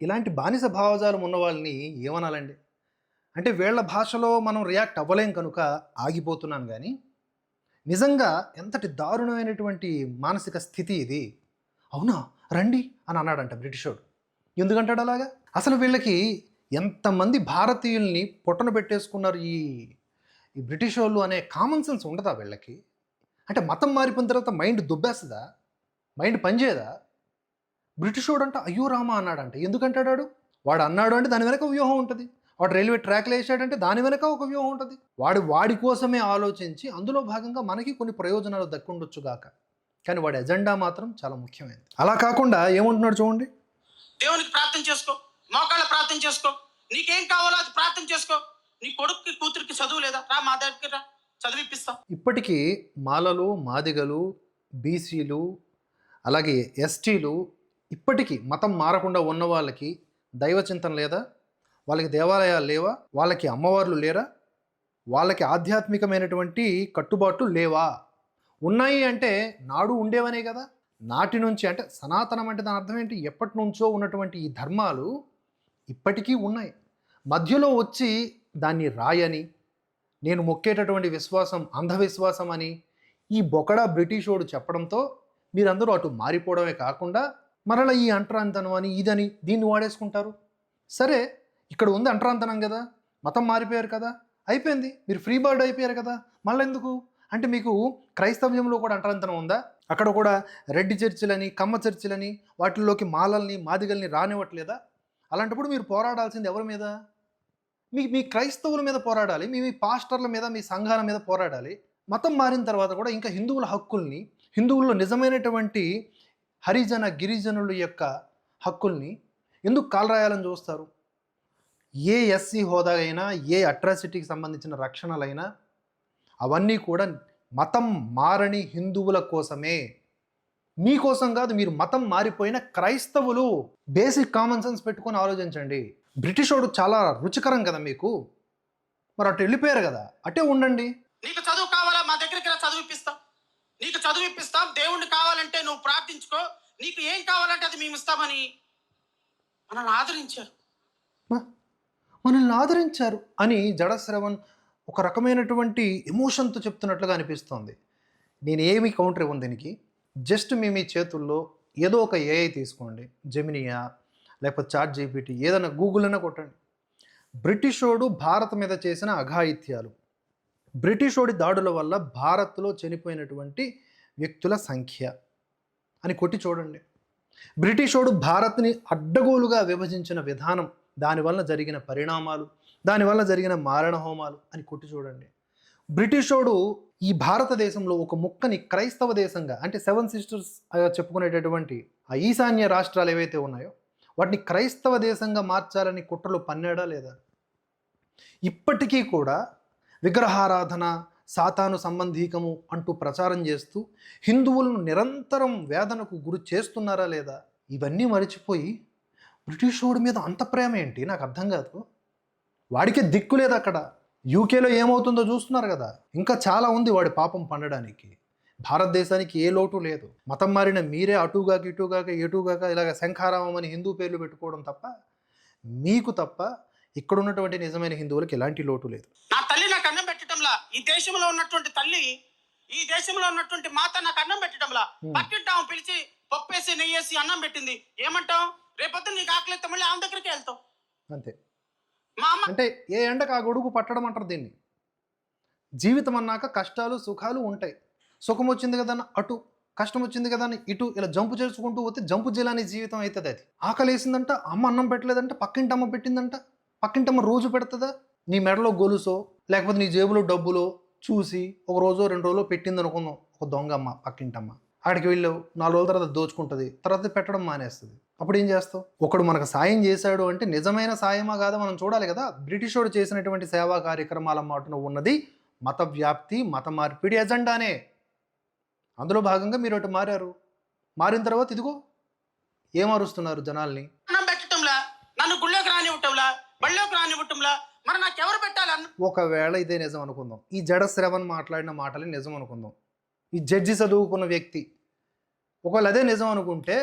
A: ఇలాంటి బానిస భావజాలం ఉన్న వాళ్ళని ఏమనాలండి? అంటే వీళ్ళ భాషలో మనం రియాక్ట్ అవ్వలేం కనుక ఆగిపోతున్నాను. కానీ నిజంగా ఎంతటి దారుణమైనటువంటి మానసిక స్థితి ఇది. అవునా రండి అని అన్నాడంట బ్రిటిషోడు. ఎందుకంటాడు అలాగా? అసలు వీళ్ళకి ఎంతమంది భారతీయుల్ని పొట్టన పెట్టేసుకున్నారు ఈ బ్రిటిష్ వాళ్ళు అనే కామన్ సెన్స్ ఉండదా వీళ్ళకి? అంటే మతం మారిపోయిన తర్వాత మైండ్ దుబ్బేస్తుందా? మైండ్ పనిచేయదా? బ్రిటిషోడు అంట అయ్యో రామా అన్నాడంట. ఎందుకంటాడు? వాడు అన్నాడు అంటే దాని వెనక వ్యూహం ఉంటుంది. వాడు రైల్వే ట్రాక్లో వేసాడంటే దాని వెనక ఒక వ్యూహం ఉంటుంది. వాడి కోసమే ఆలోచించి అందులో భాగంగా మనకి కొన్ని ప్రయోజనాలు దక్కుండొచ్చు గాక, కానీ వాడి ఎజెండా మాత్రం చాలా ముఖ్యమైనది. అలా కాకుండా ఏమంటున్నాడు చూడండి,
C: దేవునికి ప్రార్థన చేసుకో, మోకాళ్ళ ప్రార్థన చేసుకో, నీకేం కావాలో అది ప్రార్థన చేసుకో. నీ కొడుక్కి కూతురికి చదువు లేదా? రా మా దగ్గర రా, చదివిపిస్తాం.
A: ఇప్పటికీ మాలలు, మాదిగలు, బీసీలు, అలాగే ఎస్టీలు ఇప్పటికీ మతం మారకుండా ఉన్న వాళ్ళకి దైవ చింతన లేదా? వాళ్ళకి దేవాలయాలు లేవా? వాళ్ళకి అమ్మవార్లు లేరా? వాళ్ళకి ఆధ్యాత్మికమైనటువంటి కట్టుబాట్లు లేవా? ఉన్నాయి అంటే నాడు ఉండేవనే కదా. నాటి నుంచి అంటే సనాతనం అంటే దాని అర్థం ఏంటి? ఎప్పటి నుంచో ఉన్నటువంటి ఈ ధర్మాలు ఇప్పటికీ ఉన్నాయి. మధ్యలో వచ్చి దాన్ని రాయని, నేను మొక్కేటటువంటి విశ్వాసం అంధవిశ్వాసం అని ఈ బొకడా బ్రిటిషోడు చెప్పడంతో మీరందరూ అటు మారిపోవడమే కాకుండా మరలా ఈ అంటరాంతనం అని ఇదని దీన్ని వాడేసుకుంటారు. సరే ఇక్కడ ఉంది అంటరాంతనం కదా, మతం మారిపోయారు కదా, అయిపోయింది, మీరు ఫ్రీ బర్డ్ అయిపోయారు కదా, మళ్ళీ ఎందుకు అంటే మీకు క్రైస్తవ్యంలో కూడా అంటరాంతనం ఉందా? అక్కడ కూడా రెడ్డి చర్చిలని, కమ్మ చర్చిలని, వాటిల్లోకి మాలల్ని, మాదిగల్ని రానివ్వట్లేదా? అలాంటప్పుడు మీరు పోరాడాల్సింది ఎవరి మీద? మీ క్రైస్తవుల మీద పోరాడాలి, మీ పాస్టర్ల మీద, మీ సంఘాల మీద పోరాడాలి. మతం మారిన తర్వాత కూడా ఇంకా హిందువుల హక్కుల్ని, హిందువుల్లో నిజమైనటువంటి హరిజన గిరిజనుల యొక్క హక్కుల్ని ఎందుకు కాలరాయాలని చూస్తారు? ఏ ఎస్సీ హోదా అయినా, ఏ అట్రాసిటీకి సంబంధించిన రక్షణలైనా అవన్నీ కూడా మతం మారని హిందువుల కోసమే, మీకోసం కాదు. మీరు మతం మారిపోయిన క్రైస్తవులు. బేసిక్ కామన్ సెన్స్ పెట్టుకొని ఆలోచించండి. బ్రిటిషోడు చాలా రుచికరం కదా మీకు. మరి అటు వెళ్ళిపోయారు కదా, అటే ఉండండి.
C: నీకు చదువు కావాలా, మా దగ్గరికి రా, చదువు ఇప్పిస్తాం. నీకు చదువు ఇప్పిస్తాం. దేవుణ్ణి కావాలంటే నువ్వు ప్రార్థించుకో, నీకు ఏం కావాలంటే అది మేము ఇస్తామని మనల్ని ఆదరించారు.
A: మనల్ని ఆదరించారు అని జడశ్రవణ్ ఒక రకమైనటువంటి ఎమోషన్తో చెప్తున్నట్లుగా అనిపిస్తోంది. నేను ఏమి కౌంటర్ ఇవ్వను దీనికి. జస్ట్ మీ చేతుల్లో ఏదో ఒక ఏఐ తీసుకోండి, జెమినియా లేకపోతే చాట్ జీపీటీ, ఏదైనా గూగుల్ అయినా కొట్టండి. బ్రిటిషోడు భారత్ మీద చేసిన అఘాయిత్యాలు, బ్రిటిషోడి దాడుల వల్ల భారత్లో చనిపోయినటువంటి వ్యక్తుల సంఖ్య అని కొట్టి చూడండి. బ్రిటిషోడు భారత్ని అడ్డగోలుగా విభజించిన విధానం, దానివల్ల జరిగిన పరిణామాలు, దానివల్ల జరిగిన మారణ హోమాలు అని కొట్టి చూడండి. బ్రిటిషోడు ఈ భారతదేశంలో ఒక ముక్కని క్రైస్తవ దేశంగా, అంటే 7 సిస్టర్స్ చెప్పుకునేటటువంటి ఆ ఈశాన్య రాష్ట్రాలు ఏవైతే ఉన్నాయో వాటిని క్రైస్తవ దేశంగా మార్చాలని కుట్రలు పన్నాడా లేదా? ఇప్పటికీ కూడా విగ్రహారాధన, సాతాను సంబంధీకము అంటూ ప్రచారం చేస్తూ హిందువులను నిరంతరం వేదనకు గురి చేస్తున్నారా లేదా? ఇవన్నీ మరిచిపోయి బ్రిటిషోడి మీద అంత ప్రేమ ఏంటి నాకు అర్థం కాదు. వాడికే దిక్కు లేదు అక్కడ. యూకేలో ఏమవుతుందో చూస్తున్నారు కదా. ఇంకా చాలా ఉంది వాడి పాపం పండడానికి. భారతదేశానికి ఏ లోటు లేదు. మతం మారిన మీరే అటుగాక ఇటుగాక ఎటుగాక ఇలాగ శంఖారామం అని హిందూ పేర్లు పెట్టుకోవడం తప్ప, మీకు తప్ప ఇక్కడ ఉన్నటువంటి నిజమైన హిందువులకు ఎలాంటి లోటు లేదు.
C: నా తల్లి నాకు అన్నం పెట్టడంలా, ఈ దేశంలో ఉన్నటువంటి తల్లి, ఈ దేశంలో ఉన్నటువంటి మాత నాకు అన్నం పెట్టడంలా, పక్కింటాం పిలిచి పప్పేసి నెయ్యేసి అన్నం పెట్టింది. ఏమంటావు? రేపొద్దు నీకు ఆకలిస్తే మళ్ళీ ఆమె దగ్గరికి వెళ్తావు.
A: అంతే.
C: మా అమ్మ
A: అంటే ఏ ఎండకు ఆ గొడుగు పట్టడం అంటారు దీన్ని. జీవితం అన్నాక కష్టాలు సుఖాలు ఉంటాయి. సుఖం వచ్చింది కదా అటు, కష్టం వచ్చింది కదా ఇటు, ఇలా జంపు చేసుకుంటూ పోతే జంపు జిలాని జీవితం అవుతుంది. అది ఆకలి వేసిందంట, అమ్మ అన్నం పెట్టలేదంట, పక్కింటి అమ్మ పెట్టిందంట. పక్కింటమ్మ రోజు పెడుతుందా? నీ మెడలో గొలుసో లేకపోతే నీ జేబులో డబ్బులో చూసి ఒక రోజో 2 రోజులో పెట్టింది అనుకుందాం ఒక దొంగ అమ్మ, పక్కింటమ్మ. ఆడికి వెళ్ళావు, 4 రోజుల తర్వాత దోచుకుంటుంది, తర్వాత పెట్టడం మానేస్తుంది. అప్పుడు ఏం చేస్తావు? ఒకడు మనకు సాయం చేశాడు అంటే నిజమైన సాయమా కాదా మనం చూడాలి కదా. బ్రిటిషోడు చేసినటువంటి సేవా కార్యక్రమాల మాటను ఉన్నది మత వ్యాప్తి, మత మార్పిడి ఎజెండానే. అందులో భాగంగా మీరు ఒకటి మారారు. మారిన తర్వాత ఇదిగో ఏమారుస్తున్నారు జనాల్ని.
C: అన్నం పెట్టడంలా, నన్ను గుళ్ళోకి రానివ్వటంలా, బళ్ళోకి రానివ్వటంలా, మరి నాకెవరు పెట్టాలి అన్న?
A: ఒకవేళ ఇదే నిజం అనుకుందాం, ఈ జడశ్రవణ్ మాట్లాడిన మాటలు నిజం అనుకుందాం, ఈ జడ్జి చదువుకున్న వ్యక్తి ఒకవేళ అదే నిజం అనుకుంటే,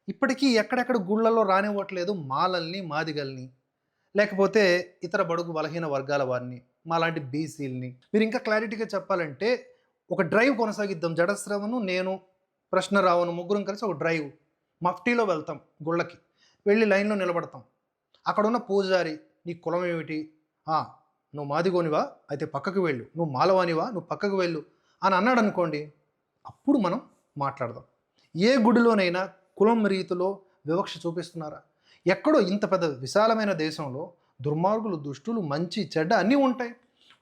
A: ఇప్పటికీ ఎక్కడెక్కడ గుళ్ళల్లో రానివ్వట్లేదు మాలల్ని, మాదిగల్ని, లేకపోతే ఇతర బడుగు బలహీన వర్గాల వారిని, మాలాంటి బీసీలని. మీరు ఇంకా క్లారిటీగా చెప్పాలంటే ఒక డ్రైవ్ కొనసాగిద్దాం. జడశ్రవణ్, నేను, ప్రశ్నరావును ముగ్గురం కలిసి ఒక డ్రైవ్ మఫ్టీలో వెళ్తాం. గుళ్ళకి వెళ్ళి లైన్లో నిలబడతాం. అక్కడున్న పూజారి, నీ కులం ఏమిటి? నువ్వు మాదిగోనివా? అయితే పక్కకు వెళ్ళు. నువ్వు మాలవానివా? నువ్వు పక్కకు వెళ్ళు అని అన్నాడు అనుకోండి. అప్పుడు మనం మాట్లాడదాం. ఏ గుడిలోనైనా కులం రీతిలో వివక్ష చూపిస్తున్నారా? ఎక్కడో ఇంత పెద్ద విశాలమైన దేశంలో దుర్మార్గులు, దుష్టులు, మంచి చెడ్డ అన్నీ ఉంటాయి.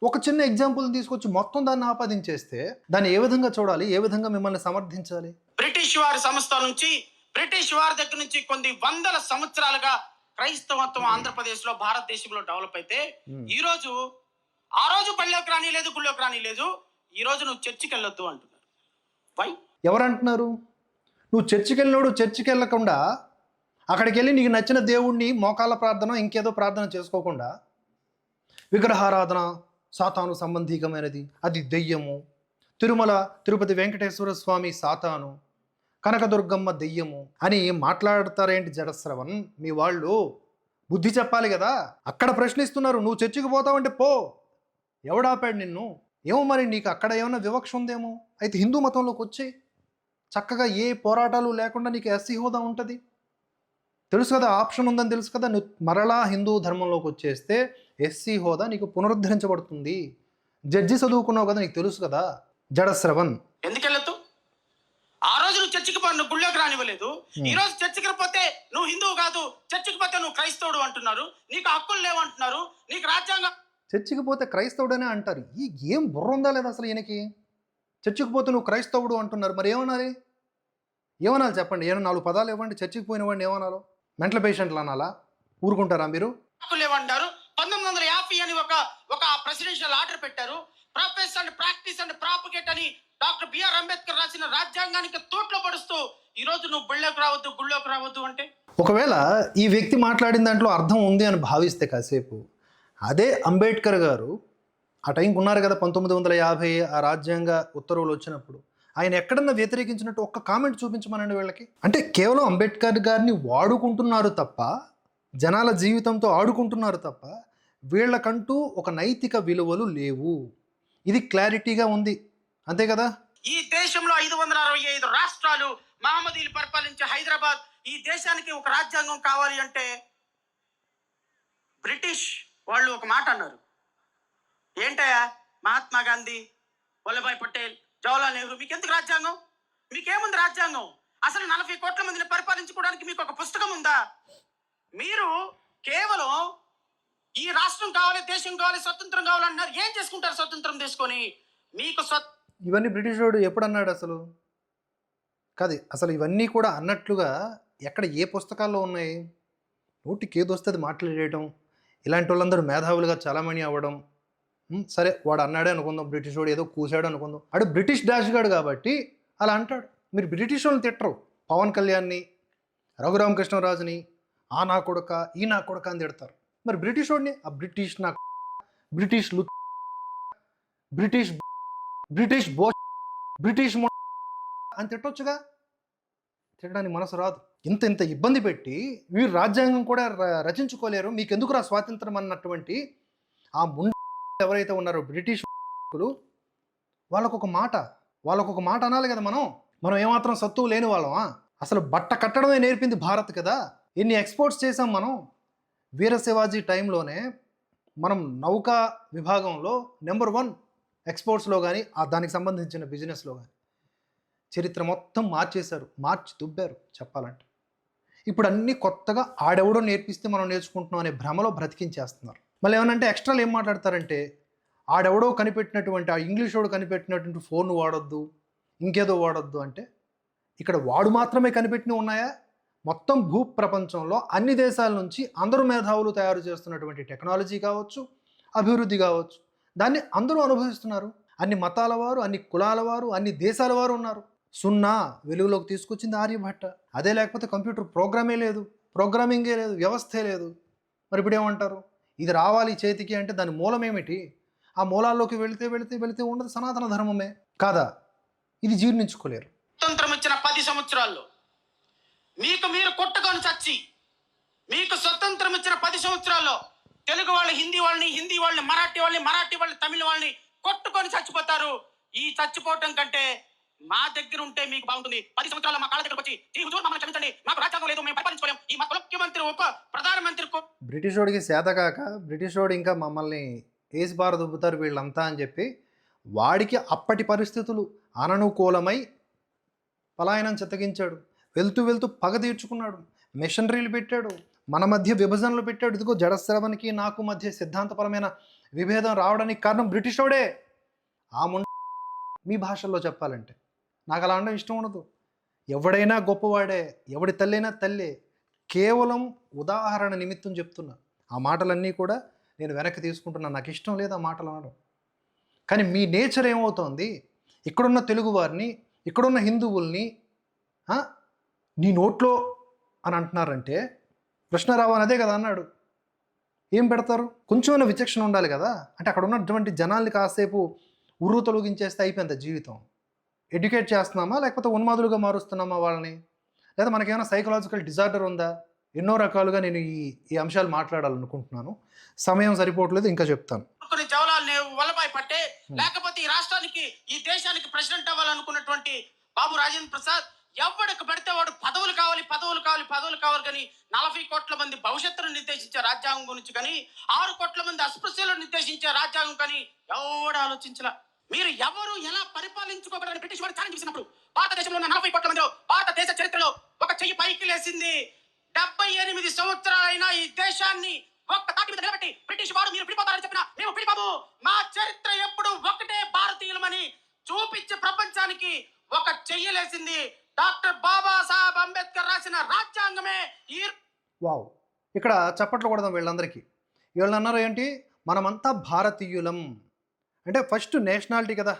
A: ఒక చిన్న ఎగ్జాంపుల్ తీసుకొచ్చి మొత్తం దాన్ని ఆపాదించేస్తే దాన్ని ఏ విధంగా చూడాలి? ఏ విధంగా మిమ్మల్ని సమర్థించాలి?
C: బ్రిటిష్ వారి సంస్థ నుంచి, బ్రిటిష్ వారి దగ్గర నుంచి కొన్ని వందల సంవత్సరాలుగా క్రైస్తవత్వం ఆంధ్రప్రదేశ్ లో, భారతదేశంలో డెవలప్ అయితే ఈ రోజు, ఆ రోజు పళ్ళలోకి రాని లేదు, గుళ్ళోకి రాని లేదు, ఈ రోజు నువ్వు చర్చికి వెళ్ళొద్దు అంటున్నారు. వై?
A: ఎవరంటున్నారు? నువ్వు చర్చికి వెళ్ళినోడు చర్చికి వెళ్ళకుండా అక్కడికి వెళ్ళి నీకు నచ్చిన దేవుణ్ణి మోకాళ్ళ ప్రార్థన, ఇంకేదో ప్రార్థన చేసుకోకుండా విగ్రహారాధన సాతాను సంబంధీకమైనది, అది దెయ్యము, తిరుమల తిరుపతి వెంకటేశ్వర స్వామి సాతాను, కనకదుర్గమ్మ దెయ్యము అని మాట్లాడతారేంటి జడశ్రవణ్? మీ వాళ్ళు బుద్ధి చెప్పాలి కదా. అక్కడ ప్రశ్నిస్తున్నారు, నువ్వు చర్చికి పోతావంటే పో, ఎవడాపాడు నిన్ను? ఏమో మరి నీకు అక్కడ ఏమైనా వివక్ష ఉందేమో. అయితే హిందూ మతంలోకి వచ్చేయి, చక్కగా ఏ పోరాటాలు లేకుండా నీకు ఎస్సీ హోదా ఉంటుంది. తెలుసు కదా, ఆప్షన్ ఉందని తెలుసు కదా. నువ్వు మరలా హిందూ ధర్మంలోకి వచ్చేస్తే ఎస్సీ హోదా నీకు పునరుద్ధరించబడుతుంది. జడ్జి చదువుకున్నావు కదా, నీకు తెలుసు కదా జడశ్రవణ్.
C: ఎందుకు వెళ్ళొద్దు? ఆ రోజు నువ్వు చర్చికి పో, నువ్వు గుళ్ళోకి రానివ్వలేదు. ఈ రోజు చర్చికి పోతే నువ్వు హిందువు కాదు, చర్చికి పోతే నువ్వు క్రైస్తవుడు అంటున్నారు. నీకు హక్కులు లేవు అంటున్నారు. నీకు రాజ్యాంగం.
A: చర్చికి పోతే క్రైస్తవుడనే అంటారు. ఈ ఏం బుర్ర ఉందా లేదా అసలు ఈయనకి? చర్చికి పోతే నువ్వు క్రైస్తవుడు అంటున్నారు. మరి ఏమనాలి? ఏమనాలి చెప్పండి? ఏమన్నా 4 పదాలు ఇవ్వండి. చర్చికి పోయిన వాడిని ఏమనాలో? మెంటల్ పేషెంట్లు అనాలా? ఊరుకుంటారా మీరు?
C: హక్కులు లేవంటారు. 1950 అని ఒక ప్రెసిడెన్షియల్ ఆర్డర్ పెట్టారు. Profess and practice and propagate అని డాక్టర్ బిఆర్ అంబేద్కర్ రాసిన రాజ్యాంగానికి తోట్లో పడుస్తూ ఈ రోజు నువ్వు బళ్ళోకి రావద్దు, గుళ్ళోకి రావద్దు అంటే,
A: ఒకవేళ ఈ వ్యక్తి మాట్లాడిన దాంట్లో అర్థం ఉంది అని భావిస్తే కాసేపు, అదే అంబేద్కర్ గారు ఆ టైంకి ఉన్నారు కదా 1950 ఆ రాజ్యాంగ ఉత్తర్వులు వచ్చినప్పుడు. ఆయన ఎక్కడన్నా వ్యతిరేకించినట్టు ఒక్క కామెంట్ చూపించమనండి వీళ్ళకి. అంటే కేవలం అంబేద్కర్ గారిని వాడుకుంటున్నారు తప్ప, జనాల జీవితంతో ఆడుకుంటున్నారు తప్ప, వీళ్ళకంటూ ఒక నైతిక విలువలు లేవు. ఇది క్లారిటీగా ఉంది, అంతే కదా.
C: ఈ దేశంలో 565 రాష్ట్రాలు, మహమ్మదీలు పరిపాలించే హైదరాబాద్, ఈ దేశానికి ఒక రాజ్యాంగం కావాలి అంటే బ్రిటిష్ వాళ్ళు ఒక మాట అన్నారు. ఏంటయ్యా, మహాత్మా గాంధీ, వల్లభాయ్ పటేల్, జవహర్లాల్ నెహ్రూ, మీకు ఎందుకు రాజ్యాంగం? మీకేముంది రాజ్యాంగం? అసలు 40 కోట్ల మందిని పరిపాలించుకోవడానికి మీకు ఒక పుస్తకం ఉందా? మీరు కేవలం ఈ రాష్ట్రం కావాలి, దేశం కావాలి, స్వతంత్రం కావాలన్నారు. ఏం చేసుకుంటారు స్వతంత్రం తీసుకొని? మీకు
A: ఇవన్నీ బ్రిటిష్ వాడు ఎప్పుడు అన్నాడు అసలు? కాదు, అసలు ఇవన్నీ కూడా అన్నట్లుగా ఎక్కడ ఏ పుస్తకాల్లో ఉన్నాయి? నోటికి ఏది వస్తే అది మాట్లాడేయటం, ఇలాంటి వాళ్ళందరూ మేధావులుగా చాలామణి అవ్వడం. సరే, వాడు అన్నాడే అనుకుందాం, బ్రిటిష్ వాడు ఏదో కూసాడు అనుకుందాం. వాడు బ్రిటిష్ డాష్ గాడు కాబట్టి అలా అంటాడు. మీరు బ్రిటిష్ వాళ్ళని తిట్టరు. పవన్ కళ్యాణ్ని, రఘురామకృష్ణరాజుని ఆ నా కొడుక, ఈ నా కొడుక అని తిడతారు. మరి బ్రిటిష్ వాడిని ఆ బ్రిటిష్ నా, బ్రిటిష్ లు, బ్రిటిష్ బ్రిటిష్ బో, బ్రిటిష్ అని తిట్టొచ్చుగా. తిట్టడానికి మనసు రాదు. ఇంత ఇంత ఇబ్బంది పెట్టి మీరు రాజ్యాంగం కూడా రచించుకోలేరు, మీకెందుకు రా స్వాతంత్రం అన్నటువంటి ఆ ముందు ఎవరైతే ఉన్నారో బ్రిటిష్ వాళ్ళకొక మాట అనాలి కదా. మనం ఏమాత్రం సత్తువు లేని వాళ్ళమా? అసలు బట్ట కట్టడమే నేర్పింది భారత్ కదా. ఎన్ని ఎక్స్పోర్ట్స్ చేసాం మనం. వీర శివాజీ టైంలోనే మనం నౌకా విభాగంలో నెంబర్ 1 ఎక్స్పోర్ట్స్లో కానీ దానికి సంబంధించిన బిజినెస్లో కానీ. చరిత్ర మొత్తం మార్చి దుబ్బారు చెప్పాలంటే. ఇప్పుడు అన్నీ కొత్తగా ఆడెవడో నేర్పిస్తే మనం నేర్చుకుంటున్నాం అనే భ్రమలో బ్రతికించేస్తున్నారు. మళ్ళీ ఏమనంటే ఎక్స్ట్రాలు ఏం మాట్లాడతారంటే, ఆడెవడో కనిపెట్టినటువంటి, ఆ ఇంగ్లీష్ వాడు కనిపెట్టినటువంటి ఫోన్ వాడొద్దు, ఇంకేదో వాడొద్దు అంటే, ఇక్కడ వాడు మాత్రమే కనిపెట్టినవి ఉన్నాయా? మొత్తం భూ ప్రపంచంలో అన్ని దేశాల నుంచి అందరూ మేధావులు తయారు చేస్తున్నటువంటి టెక్నాలజీ కావచ్చు, అభివృద్ధి కావచ్చు, దాన్ని అందరూ అనుభవిస్తున్నారు. అన్ని మతాల వారు, అన్ని కులాల వారు, అన్ని దేశాల వారు ఉన్నారు. సున్నా వెలుగులోకి తీసుకొచ్చింది ఆర్యభట్ట. అదే లేకపోతే కంప్యూటర్ ప్రోగ్రామింగే లేదు, వ్యవస్థే లేదు. మరి ఇప్పుడు ఏమంటారు? ఇది రావాలి చేతికి అంటే దాని మూలం ఏమిటి? ఆ మూలాల్లోకి వెళితే ఉండదు సనాతన ధర్మమే కాదా? ఇది జీర్ణించుకోలేరు.
C: స్వతంత్రం ఇచ్చిన 10 సంవత్సరాల్లో మీకు మీరు కొట్టుకొని చచ్చి, మీకు స్వతంత్రం ఇచ్చిన 10 సంవత్సరాల్లో తెలుగు వాళ్ళు హిందీ వాళ్ళని, మరాఠీ వాళ్ళని, తమిళ వాళ్ళని కొట్టుకొని చచ్చిపోతారు. ఈ చచ్చిపోవటం కంటే మా దగ్గర ఉంటే మీకు బాగుంటుంది. 10 సంవత్సరాలు మా కాళ్ళ దగ్గరకు వచ్చి ఈ హుజూర్ మమ్మల్ని క్షమించండి, మాకు రాజ్యాంగం లేదు, మేము పరిపాలించుకోలేం, ఈ మా ముఖ్యమంత్రి ప్రధానమంత్రి
A: బ్రిటిష్ వాడికి శాతకాక బ్రిటిష్ వాడు ఇంకా మమ్మల్ని ఏసి బార దుబ్బుతారు వీళ్ళంతా అని చెప్పి వాడికి అప్పటి పరిస్థితులు అననుకూలమై పలాయనం చిత్తగించాడు. వెళ్తూ పగ తీర్చుకున్నాడు. మిషనరీలు పెట్టాడు, మన మధ్య విభజనలు పెట్టాడు. ఇదిగో జడశ్రవణికి నాకు మధ్య సిద్ధాంతపరమైన విభేదం రావడానికి కారణం బ్రిటిష్ వాడే. ఆ మీ భాషల్లో చెప్పాలంటే నాకు అలా అనడం ఇష్టం ఉండదు. ఎవడైనా గొప్పవాడే, ఎవడి తల్లైనా తల్లే. కేవలం ఉదాహరణ నిమిత్తం చెప్తున్నా. ఆ మాటలన్నీ కూడా నేను వెనక్కి తీసుకుంటున్నా. నాకు ఇష్టం లేదు ఆ మాటలు అనడం. కానీ మీ నేచర్ ఏమవుతోంది? ఇక్కడున్న తెలుగు వారిని, ఇక్కడున్న హిందువుల్ని నీ నోట్లో అని అంటున్నారంటే, కృష్ణారావు అని అదే కదా అన్నాడు. ఏం పెడతారు? కొంచెమైనా విచక్షణ ఉండాలి కదా. అంటే అక్కడ ఉన్నటువంటి జనాల్ని కాసేపు ఉర్రు తొలగించేస్తే అయిపోయింది జీవితం. ఎడ్యుకేట్ చేస్తున్నామా, లేకపోతే ఉన్మాదులుగా మారుస్తున్నామా వాళ్ళని? లేదా మనకేమైనా సైకలాజికల్ డిజార్డర్ ఉందా? ఎన్నో రకాలుగా నేను ఈ అంశాలు మాట్లాడాలనుకుంటున్నాను. సమయం సరిపోవట్లేదు, ఇంకా చెప్తాను.
C: జవహర్లాల్ నెహ్రూ, వల్లభాయ్ పటేల్, లేకపోతే ఈ రాష్ట్రానికి, ఈ దేశానికి ప్రెసిడెంట్ అవ్వాలనుకున్నటువంటి బాబు రాజేంద్ర ప్రసాద్, ఎవరికి పడితే వాడు పదవులు కావాలి కానీ 40 కోట్ల మంది భవిష్యత్తును నిర్దేశించే రాజ్యాంగం గురించి కానీ, 6 కోట్ల మంది అస్పృశ్యులను నిర్దేశించే రాజ్యాంగం కానీ ఎవడు ఆలోచించలా. మీరు ఎవరు ఎలా పరిపాలించుకోగలని బ్రిటిష్ వాడు ఛాలెంజ్ చేసినప్పుడు భారతదేశంలో ఉన్న 40 కోట్ల మంది భారతదేశ చరిత్రలో ఒక చెయ్యి పైకి లేసింది. 78 సంవత్సరాలైనా ఈ దేశాన్ని ఒక్క తాటి మీద నిలబెట్టి బ్రిటిష్ వాడు మీరు పిడిపోతారని చెప్పినా మేము పిడిపోము. మా చరిత్ర ఎప్పుడు ఒకటే భారతీయులమని చూపించే ప్రపంచానికి ఒక చెయ్యలేసింది డాక్టర్ బాబాసాహెబ్ అంబేద్కర్ రాసిన రాజ్యాంగమే.
A: వావ్, ఇక్కడ చప్పట్లు కొడదాం వీళ్ళందరికీ. వీళ్ళు అన్నారు ఏంటి, మనమంతా భారతీయులం అంటే ఫస్ట్ నేషనాలిటీ కదా,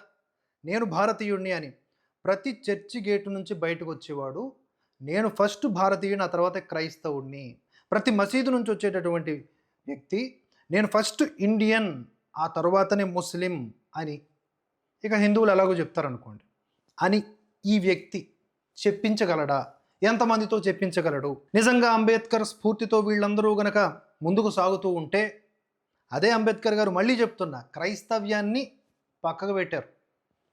A: నేను భారతీయుడిని అని. ప్రతి చర్చి గేటు నుంచి బయటకు వచ్చేవాడు నేను ఫస్ట్ భారతీయుని, ఆ తర్వాత క్రైస్తవుడిని. ప్రతి మసీదు నుంచి వచ్చేటటువంటి వ్యక్తి నేను ఫస్ట్ ఇండియన్, ఆ తరువాతనే ముస్లిం అని, ఇక హిందువులు ఎలాగో చెప్తారనుకోండి అని ఈ వ్యక్తి చెప్పించగలడా? ఎంతమందితో చెప్పించగలడు? నిజంగా అంబేద్కర్ స్ఫూర్తితో వీళ్ళందరూ గనక ముందుకు సాగుతూ ఉంటే, అదే అంబేద్కర్ గారు మళ్ళీ చెప్తున్నా, క్రైస్తవ్యాన్ని పక్కకు పెట్టారు.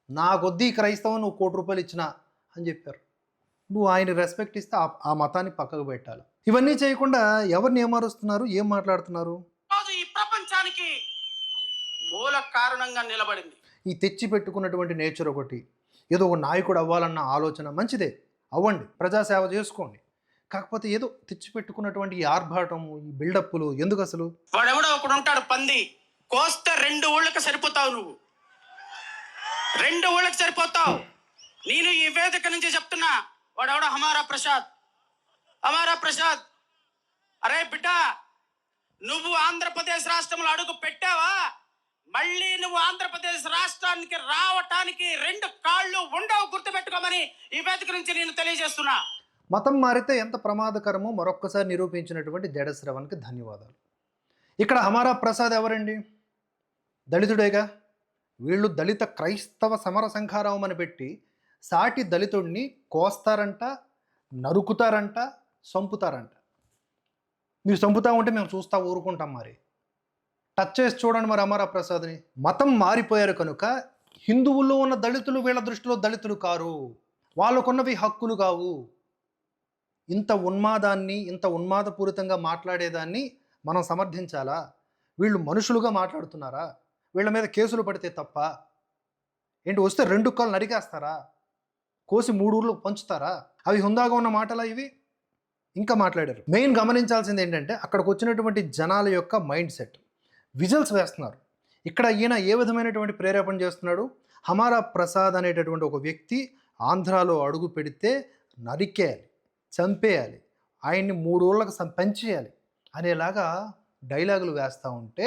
A: నా కొద్దీ క్రైస్తవం నువ్వు ₹1,00,00,000 ఇచ్చినా అని చెప్పారు. నువ్వు ఆయన రెస్పెక్ట్ ఇస్తే ఆ మతాన్ని పక్కకు పెట్టాలి. ఇవన్నీ చేయకుండా ఎవరిని ఏమారుస్తున్నారు, ఏం మాట్లాడుతున్నారు?
C: రోజు ఈ ప్రపంచానికి మూల కారణంగా నిలబడింది.
A: ఈ తెచ్చి పెట్టుకున్నటువంటి నేచర్ ఒకటి, ఏదో ఒక నాయకుడు అవ్వాలన్న ఆలోచన మంచిదే, అవ్వండి, ప్రజాసేవ చేసుకోండి. కాకపోతే ఏదో తెచ్చి పెట్టుకున్నటువంటి ఈ ఆర్భాటము, ఈ బిల్డప్లు ఎందుకు అసలు?
C: వాడెవడో ఒకడు ఉంటాడు పంది, కోస్తే 2 ఊళ్ళకి సరిపోతావు. నువ్వు 2 ఊళ్ళకి సరిపోతావు. నేను ఈ వేదిక నుంచి చెప్తున్నా, వాడెవడో హమారా ప్రసాద్, అరే బిడ్డ, నువ్వు ఆంధ్రప్రదేశ్ రాష్ట్రంలో అడుగు పెట్టావా, మళ్ళీ నువ్వు ఆంధ్రప్రదేశ్ రాష్ట్రానికి రావటానికి 2 కాళ్ళు ఉండవు, గుర్తుపెట్టుకోమని ఈ వేదిక నుంచి నేను తెలియజేస్తున్నా.
A: మతం మారితే ఎంత ప్రమాదకరమో మరొక్కసారి నిరూపించినటువంటి జడ శ్రవణ్కి ధన్యవాదాలు. ఇక్కడ హమారా ప్రసాద్ ఎవరండి? దళితుడేగా. వీళ్ళు దళిత క్రైస్తవ సమర సంఖారావం అని పెట్టి సాటి దళితుడిని కోస్తారంట, నరుకుతారంట, చంపుతారంట. మీరు చంపుతా ఉంటే మేము చూస్తా ఊరుకుంటాం. మరి టచ్ చేసి చూడండి మరి హమారా ప్రసాద్ని. మతం మారిపోయారు కనుక హిందువుల్లో ఉన్న దళితులు వీళ్ళ దృష్టిలో దళితులు కారు, వాళ్ళకున్నవి హక్కులు కావు. ఇంత ఉన్మాదాన్ని, ఇంత ఉన్మాదపూరితంగా మాట్లాడేదాన్ని మనం సమర్థించాలా? వీళ్ళు మనుషులుగా మాట్లాడుతున్నారా? వీళ్ళ మీద కేసులు పడితే తప్ప ఏంటి? వస్తే 2 కాళ్ళు నరికేస్తారా? కోసి 3 ఊర్లకు పంచుతారా? అవి హుందాగా ఉన్న మాటలా ఇవి? ఇంకా మాట్లాడారు. మెయిన్ గమనించాల్సింది ఏంటంటే, అక్కడికి వచ్చినటువంటి జనాల యొక్క మైండ్ సెట్. విజల్స్ వేస్తున్నారు. ఇక్కడ ఈయన ఏ విధమైనటువంటి ప్రేరేపణ చేస్తున్నాడు? హమారా ప్రసాద్ అనేటటువంటి ఒక వ్యక్తి ఆంధ్రాలో అడుగు పెడితే నరికేయాలి, చంపేయాలి, ఆయన్ని 3 ఊళ్ళకు పంచేయాలి అనేలాగా డైలాగులు వేస్తూ ఉంటే,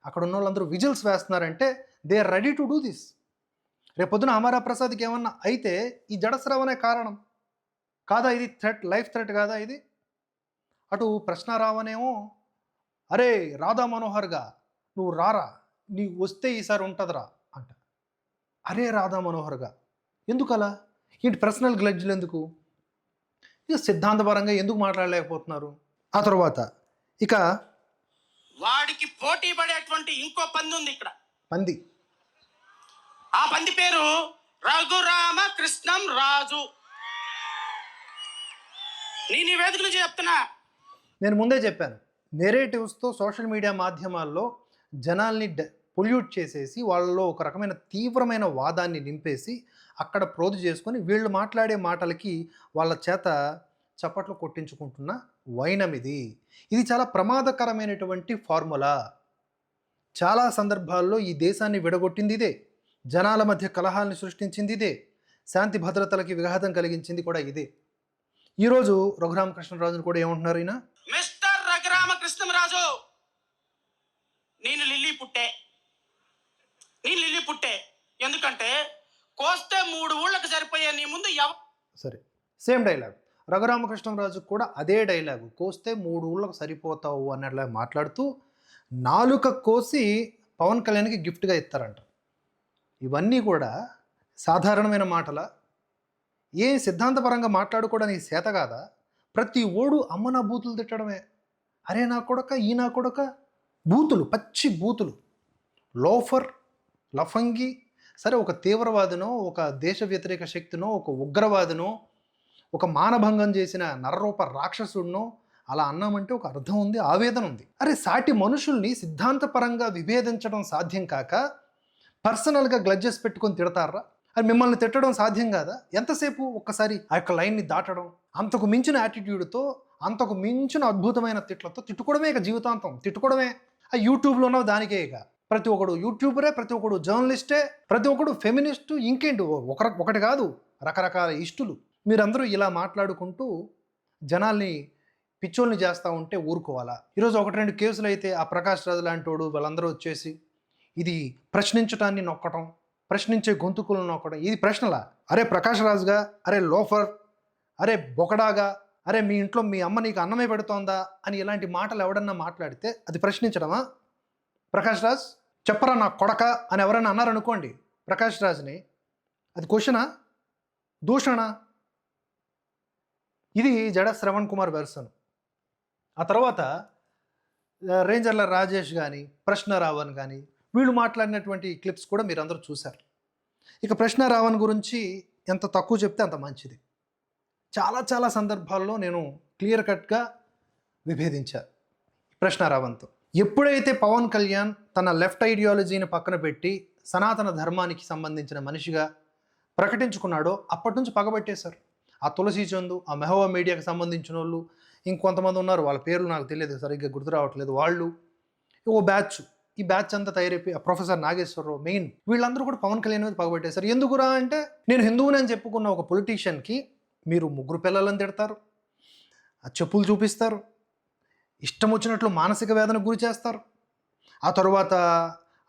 A: అక్కడ ఉన్న వాళ్ళందరూ విజిల్స్ వేస్తున్నారంటే they are ready to do this. రేపొద్దున హమారా ప్రసాద్కి ఏమన్నా అయితే ఈ జడశ్రవణే కారణం కాదా? ఇది థ్రెట్, లైఫ్ థ్రెట్ కాదా ఇది? అటు ప్రశ్నారావనేమో, అరే రాధా మనోహర్గా నువ్వు రారా, నీ వస్తే ఈసారి ఉంటుందిరా అంట. అరే రాధా మనోహర్గా ఎందుకు అలా? ఏంటి పర్సనల్ గ్లడ్జ్లు ఎందుకు? ఇక సిద్ధాంతపరంగా ఎందుకు మాట్లాడలేకపోతున్నారు? ఆ తర్వాత ఇక
C: వాడికి పోటీ పడేటువంటి ఇంకో పంది ఉంది ఇక్కడ.
A: పంది,
C: ఆ పంది పేరు రఘురామ కృష్ణం రాజు. నేను ఈ వేదిక నుంచి చెప్తున్నా,
A: నేను ముందే చెప్పాను, నెరేటివ్స్తో సోషల్ మీడియా మాధ్యమాల్లో జనాల్ని పొల్యూట్ చేసేసి వాళ్ళలో ఒక రకమైన తీవ్రమైన వాదాన్ని నింపేసి అక్కడ ప్రోధు చేసుకొని వీళ్ళు మాట్లాడే మాటలకి వాళ్ళ చేత చప్పట్లు కొట్టించుకుంటున్న వైనం ఇది. ఇది చాలా ప్రమాదకరమైనటువంటి ఫార్ములా. చాలా సందర్భాల్లో ఈ దేశాన్ని విడగొట్టింది ఇదే, జనాల మధ్య కలహాల్ని సృష్టించింది ఇదే, శాంతి భద్రతలకి విఘాతం కలిగించింది కూడా ఇదే. ఈరోజు రఘురామకృష్ణరాజును కూడా ఏమంటున్నారు ఈయన?
C: మిస్టర్ రఘురామకృష్ణరాజు, నేను లిల్లీ పుట్టే. ఎందుకంటే కోస్తే 3 ఊళ్ళకి సరిపోయే నీ ముందు
A: సరే, సేమ్ డైలాగ్. రఘురామకృష్ణరాజు కూడా అదే డైలాగు, కోస్తే 3 ఊళ్ళకు సరిపోతావు అన్నట్లా మాట్లాడుతూ నాలుక కోసి పవన్ కళ్యాణ్కి గిఫ్ట్గా ఇస్తారంట. ఇవన్నీ కూడా సాధారణమైన మాటల? ఏ సిద్ధాంతపరంగా మాట్లాడుకోవడానికి చేత కాదా? ప్రతి ఓడు అమ్మ నా బూతులు తిట్టడమే. అరే నా కొడక, ఈ నా కొడక, బూతులు, పచ్చి బూతులు, లోఫర్, లఫంగి. సరే, ఒక తీవ్రవాదినో, ఒక దేశ వ్యతిరేక శక్తినో, ఒక ఉగ్రవాదినో, ఒక మానభంగం చేసిన నరరూప రాక్షసుడినో అలా అన్నామంటే ఒక అర్థం ఉంది, ఆవేదన ఉంది. అరే సాటి మనుషుల్ని సిద్ధాంతపరంగా విభేదించడం సాధ్యం కాక పర్సనల్గా గ్లడ్జెస్ పెట్టుకొని తిడతారా? అది మిమ్మల్ని తిట్టడం సాధ్యం కాదా? ఎంతసేపు ఒక్కసారి ఆ యొక్క లైన్ని దాటడం, అంతకు మించిన యాటిట్యూడ్తో, అంతకు మించిన అద్భుతమైన తిట్లతో తిట్టుకోవడమే ఇక జీవితాంతం, తిట్టుకోవడమే. ఆ యూట్యూబ్లో ఉన్న దానికే ఇక ప్రతి ఒక్కడు యూట్యూబరే, ప్రతి ఒక్కడు జర్నలిస్టే, ప్రతి ఒక్కడు ఫెమినిస్టు, ఇంకేంటి ఒకటి కాదు రకరకాల ఇష్టులు. మీరందరూ ఇలా మాట్లాడుకుంటూ జనాల్ని పిచ్చోల్ని చేస్తూ ఉంటే ఊరుకోవాలా? ఈరోజు 1-2 కేసులు అయితే ఆ ప్రకాష్ రాజు లాంటి వాడు వాళ్ళందరూ వచ్చేసి ఇది ప్రశ్నించటాన్ని నొక్కటం, ప్రశ్నించే గొంతుకులను నొక్కడం, ఇది ప్రశ్నలా? అరే ప్రకాష్ రాజుగా, అరే లోఫర్, అరే బొకడాగా, అరే మీ ఇంట్లో మీ అమ్మ నీకు అన్నమే పెడుతోందా అని ఇలాంటి మాటలు ఎవడన్నా మాట్లాడితే అది ప్రశ్నించడమా? ప్రకాష్ రాజ్ చెప్పరా నా కొడక అని ఎవరైనా అన్నారనుకోండి ప్రకాష్ రాజ్ని, అది క్వశ్చనా, దూషణ? ఇది జడ శ్రవణ్ కుమార్ వెర్సన్. ఆ తర్వాత రేంజర్ల రాజేష్ కానీ, ప్రశ్న రావణ్ కానీ, వీళ్ళు మాట్లాడినటువంటి క్లిప్స్ కూడా మీరు అందరూ చూశారు. ఇక ప్రశ్న రావణ్ గురించి ఎంత తక్కువ చెప్తే అంత మంచిది. చాలా చాలా సందర్భాల్లో నేను క్లియర్ కట్గా విభేదించాను ప్రశ్న రావణ్తో. ఎప్పుడైతే పవన్ కళ్యాణ్ తన లెఫ్ట్ ఐడియాలజీని పక్కన పెట్టి సనాతన ధర్మానికి సంబంధించిన మనిషిగా ప్రకటించుకున్నాడో అప్పటి నుంచి పగబట్టేశారు. ఆ తులసి చందు, ఆ మెహవా మీడియాకి సంబంధించిన వాళ్ళు, ఇంకొంతమంది ఉన్నారు, వాళ్ళ పేర్లు నాకు తెలియదు, సరిగ్గా గుర్తు రావట్లేదు. వాళ్ళు ఓ బ్యాచ్, ఈ బ్యాచ్ అంతా తయారైపోయి ప్రొఫెసర్ నాగేశ్వరరావు మెయిన్, వీళ్ళందరూ కూడా పవన్ కళ్యాణ్ మీద పగబట్టేశారు. ఎందుకురా అంటే, నేను హిందువుని అని చెప్పుకున్న ఒక పొలిటీషియన్కి మీరు 3 పిల్లలను తిడతారు, ఆ చెప్పులు చూపిస్తారు, ఇష్టం వచ్చినట్లు మానసిక వేదనకు గురి చేస్తారు. ఆ తర్వాత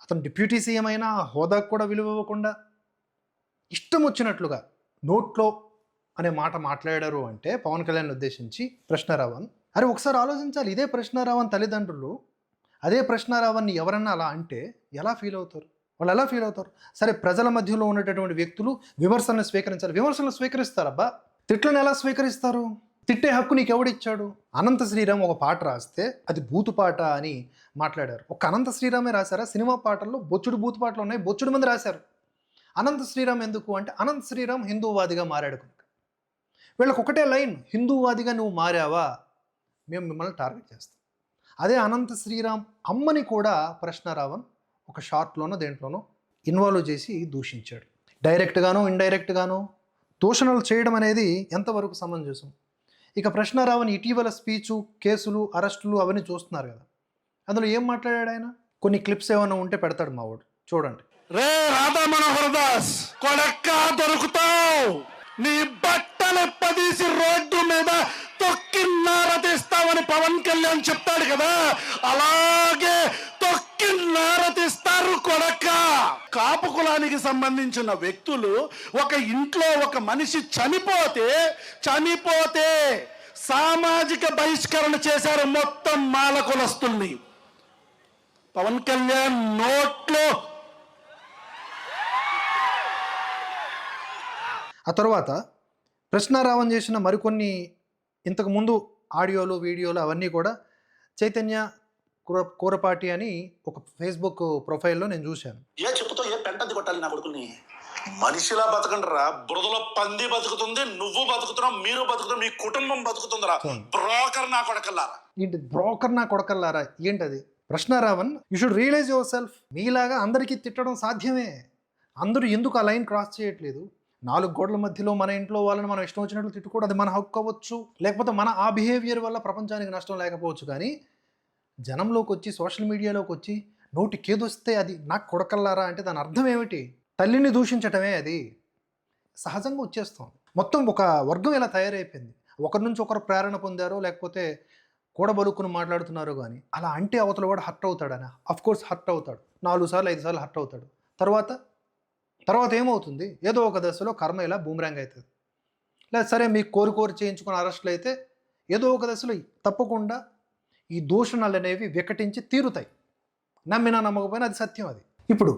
A: అతను డిప్యూటీ సీఎం అయినా ఆ హోదాకు కూడా విలువ ఇవ్వకుండా ఇష్టం వచ్చినట్లుగా నోట్లో అనే మాట మాట్లాడారు అంటే పవన్ కళ్యాణ్ ఉద్దేశించి ప్రశ్న రావణ్. అరే ఒకసారి ఆలోచించాలి, ఇదే ప్రశ్న రావణ్ తల్లిదండ్రులు అదే ప్రశ్న రావణ్ని ఎవరన్నా అలా అంటే ఎలా ఫీల్ అవుతారు? వాళ్ళు ఎలా ఫీల్ అవుతారు? సరే, ప్రజల మధ్యలో ఉన్నటువంటి వ్యక్తులు విమర్శలను స్వీకరించాలి. విమర్శలను స్వీకరిస్తారబ్బా, తిట్లను ఎలా స్వీకరిస్తారు? తిట్టే హక్కు నీకు ఎవడిచ్చాడు? అనంత శ్రీరామ్ ఒక పాట రాస్తే అది బూతు పాట అని మాట్లాడారు. ఒక అనంత శ్రీరామే రాశారా? సినిమా పాటల్లో బొచ్చుడు బూతు పాటలు ఉన్నాయి, బొచ్చుడు మంది రాశారు. అనంత శ్రీరామ్ ఎందుకు అంటే, అనంత శ్రీరామ్ హిందూవాదిగా మారాడు కనుక. వీళ్ళకి ఒకటే లైన్, హిందూవాదిగా నువ్వు మారావా మేము మిమ్మల్ని టార్గెట్ చేస్తాం. అదే అనంత శ్రీరామ్ అమ్మని కూడా ప్రశ్న రావణ్ ఒక షార్ట్లోనో దేంట్లోనో ఇన్వాల్వ్ చేసి దూషించాడు. డైరెక్ట్గానో ఇండైరెక్ట్గానో దూషణలు చేయడం అనేది ఎంతవరకు సమంజసం? ఇక ప్రశ్న రావణ్ ఇటీవల స్పీచు, కేసులు, అరెస్టులు అవన్నీ చూస్తున్నారు కదా, అందులో ఏం మాట్లాడాడు ఆయన? కొన్ని క్లిప్స్ ఏమైనా ఉంటే పెడతాడు మావాడు, చూడండి.
E: రే రాధా మనోహర్ దాస్ కొడక్క దొరుకుతావు, నీ బట్టలు పదీసి రోడ్డు మీద తొక్కిన్నార తీస్తావని పవన్ కళ్యాణ్ చెప్తాడు కదా, అలాగే తొక్కిన్నార తీస్తారు కొడక్క. కాపు కులానికి సంబంధించిన వ్యక్తులు ఒక ఇంట్లో ఒక మనిషి చనిపోతే సామాజిక బహిష్కరణ చేశారు మొత్తం మాల కులస్తుల్ని. పవన్ కళ్యాణ్ నోట్లో.
A: ఆ తర్వాత ప్రశ్న రావణ్ చేసిన మరికొన్ని ఇంతకుముందు ఆడియోలు, వీడియోలు అవన్నీ కూడా చైతన్య కూరపాటి అని ఒక ఫేస్బుక్ ప్రొఫైల్లో నేను చూశాను.
E: ఏ చెప్పుతో ఏ పెంటది కొట్టాలి నా కొడుకుని? మనిషిలా బతకండిరా, బురదలో పంది బతుకుతుంది, నువ్వు బతుకుతున్నావు, మీరు బతుకుతున్నావు, మీ కుటుంబం బతుకుతుందిరా. బ్రోకర్ నా కొడకల్లారా.
A: ఏంటి బ్రోకర్ నా కొడకల్లారా? ఏంటది? ప్రశ్న Ravan, you should realize yourself. మీలాగా అందరికీ తిట్టడం సాధ్యమే. అందరూ ఎందుకు ఆ లైన్ క్రాస్ చేయట్లేదు? 4 గోడల మధ్యలో మన ఇంట్లో వాళ్ళని మనం ఇష్టం వచ్చినట్లు తిట్టుకోవడం అది మన హక్కు అవ్వచ్చు, లేకపోతే మన ఆ బిహేవియర్ వల్ల ప్రపంచానికి నష్టం లేకపోవచ్చు. కానీ జనంలోకి వచ్చి, సోషల్ మీడియాలోకి వచ్చి నోటికేదొస్తే అది నాకు కొడకల్లారా అంటే దాని అర్థం ఏమిటి? తల్లిని దూషించటమే అది. సహజంగా వచ్చేస్తాం. మొత్తం ఒక వర్గం ఇలా తయారైపోయింది. ఒకరి నుంచి ఒకరు ప్రేరణ పొందారో లేకపోతే కూడబలుక్కుని మాట్లాడుతున్నారో కానీ అలా అంటే అవతల వాడు హర్ట్ అవుతాడని. అఫ్కోర్స్ హర్ట్ అవుతాడు, 4 సార్లు 5 సార్లు హర్ట్ అవుతాడు. తర్వాత ఏమవుతుంది? ఏదో ఒక దశలో కర్మ ఇలా బూమరాంగ్ అవుతుంది. లేదా సరే మీకు కోరి చేయించుకున్న అరెస్టులు అయితే ఏదో ఒక దశలో తప్పకుండా ఈ దూషణలు అనేవి వికటించి తీరుతాయి. నమ్మినా నమ్మకపోయినా అది సత్యం. అది ఇప్పుడు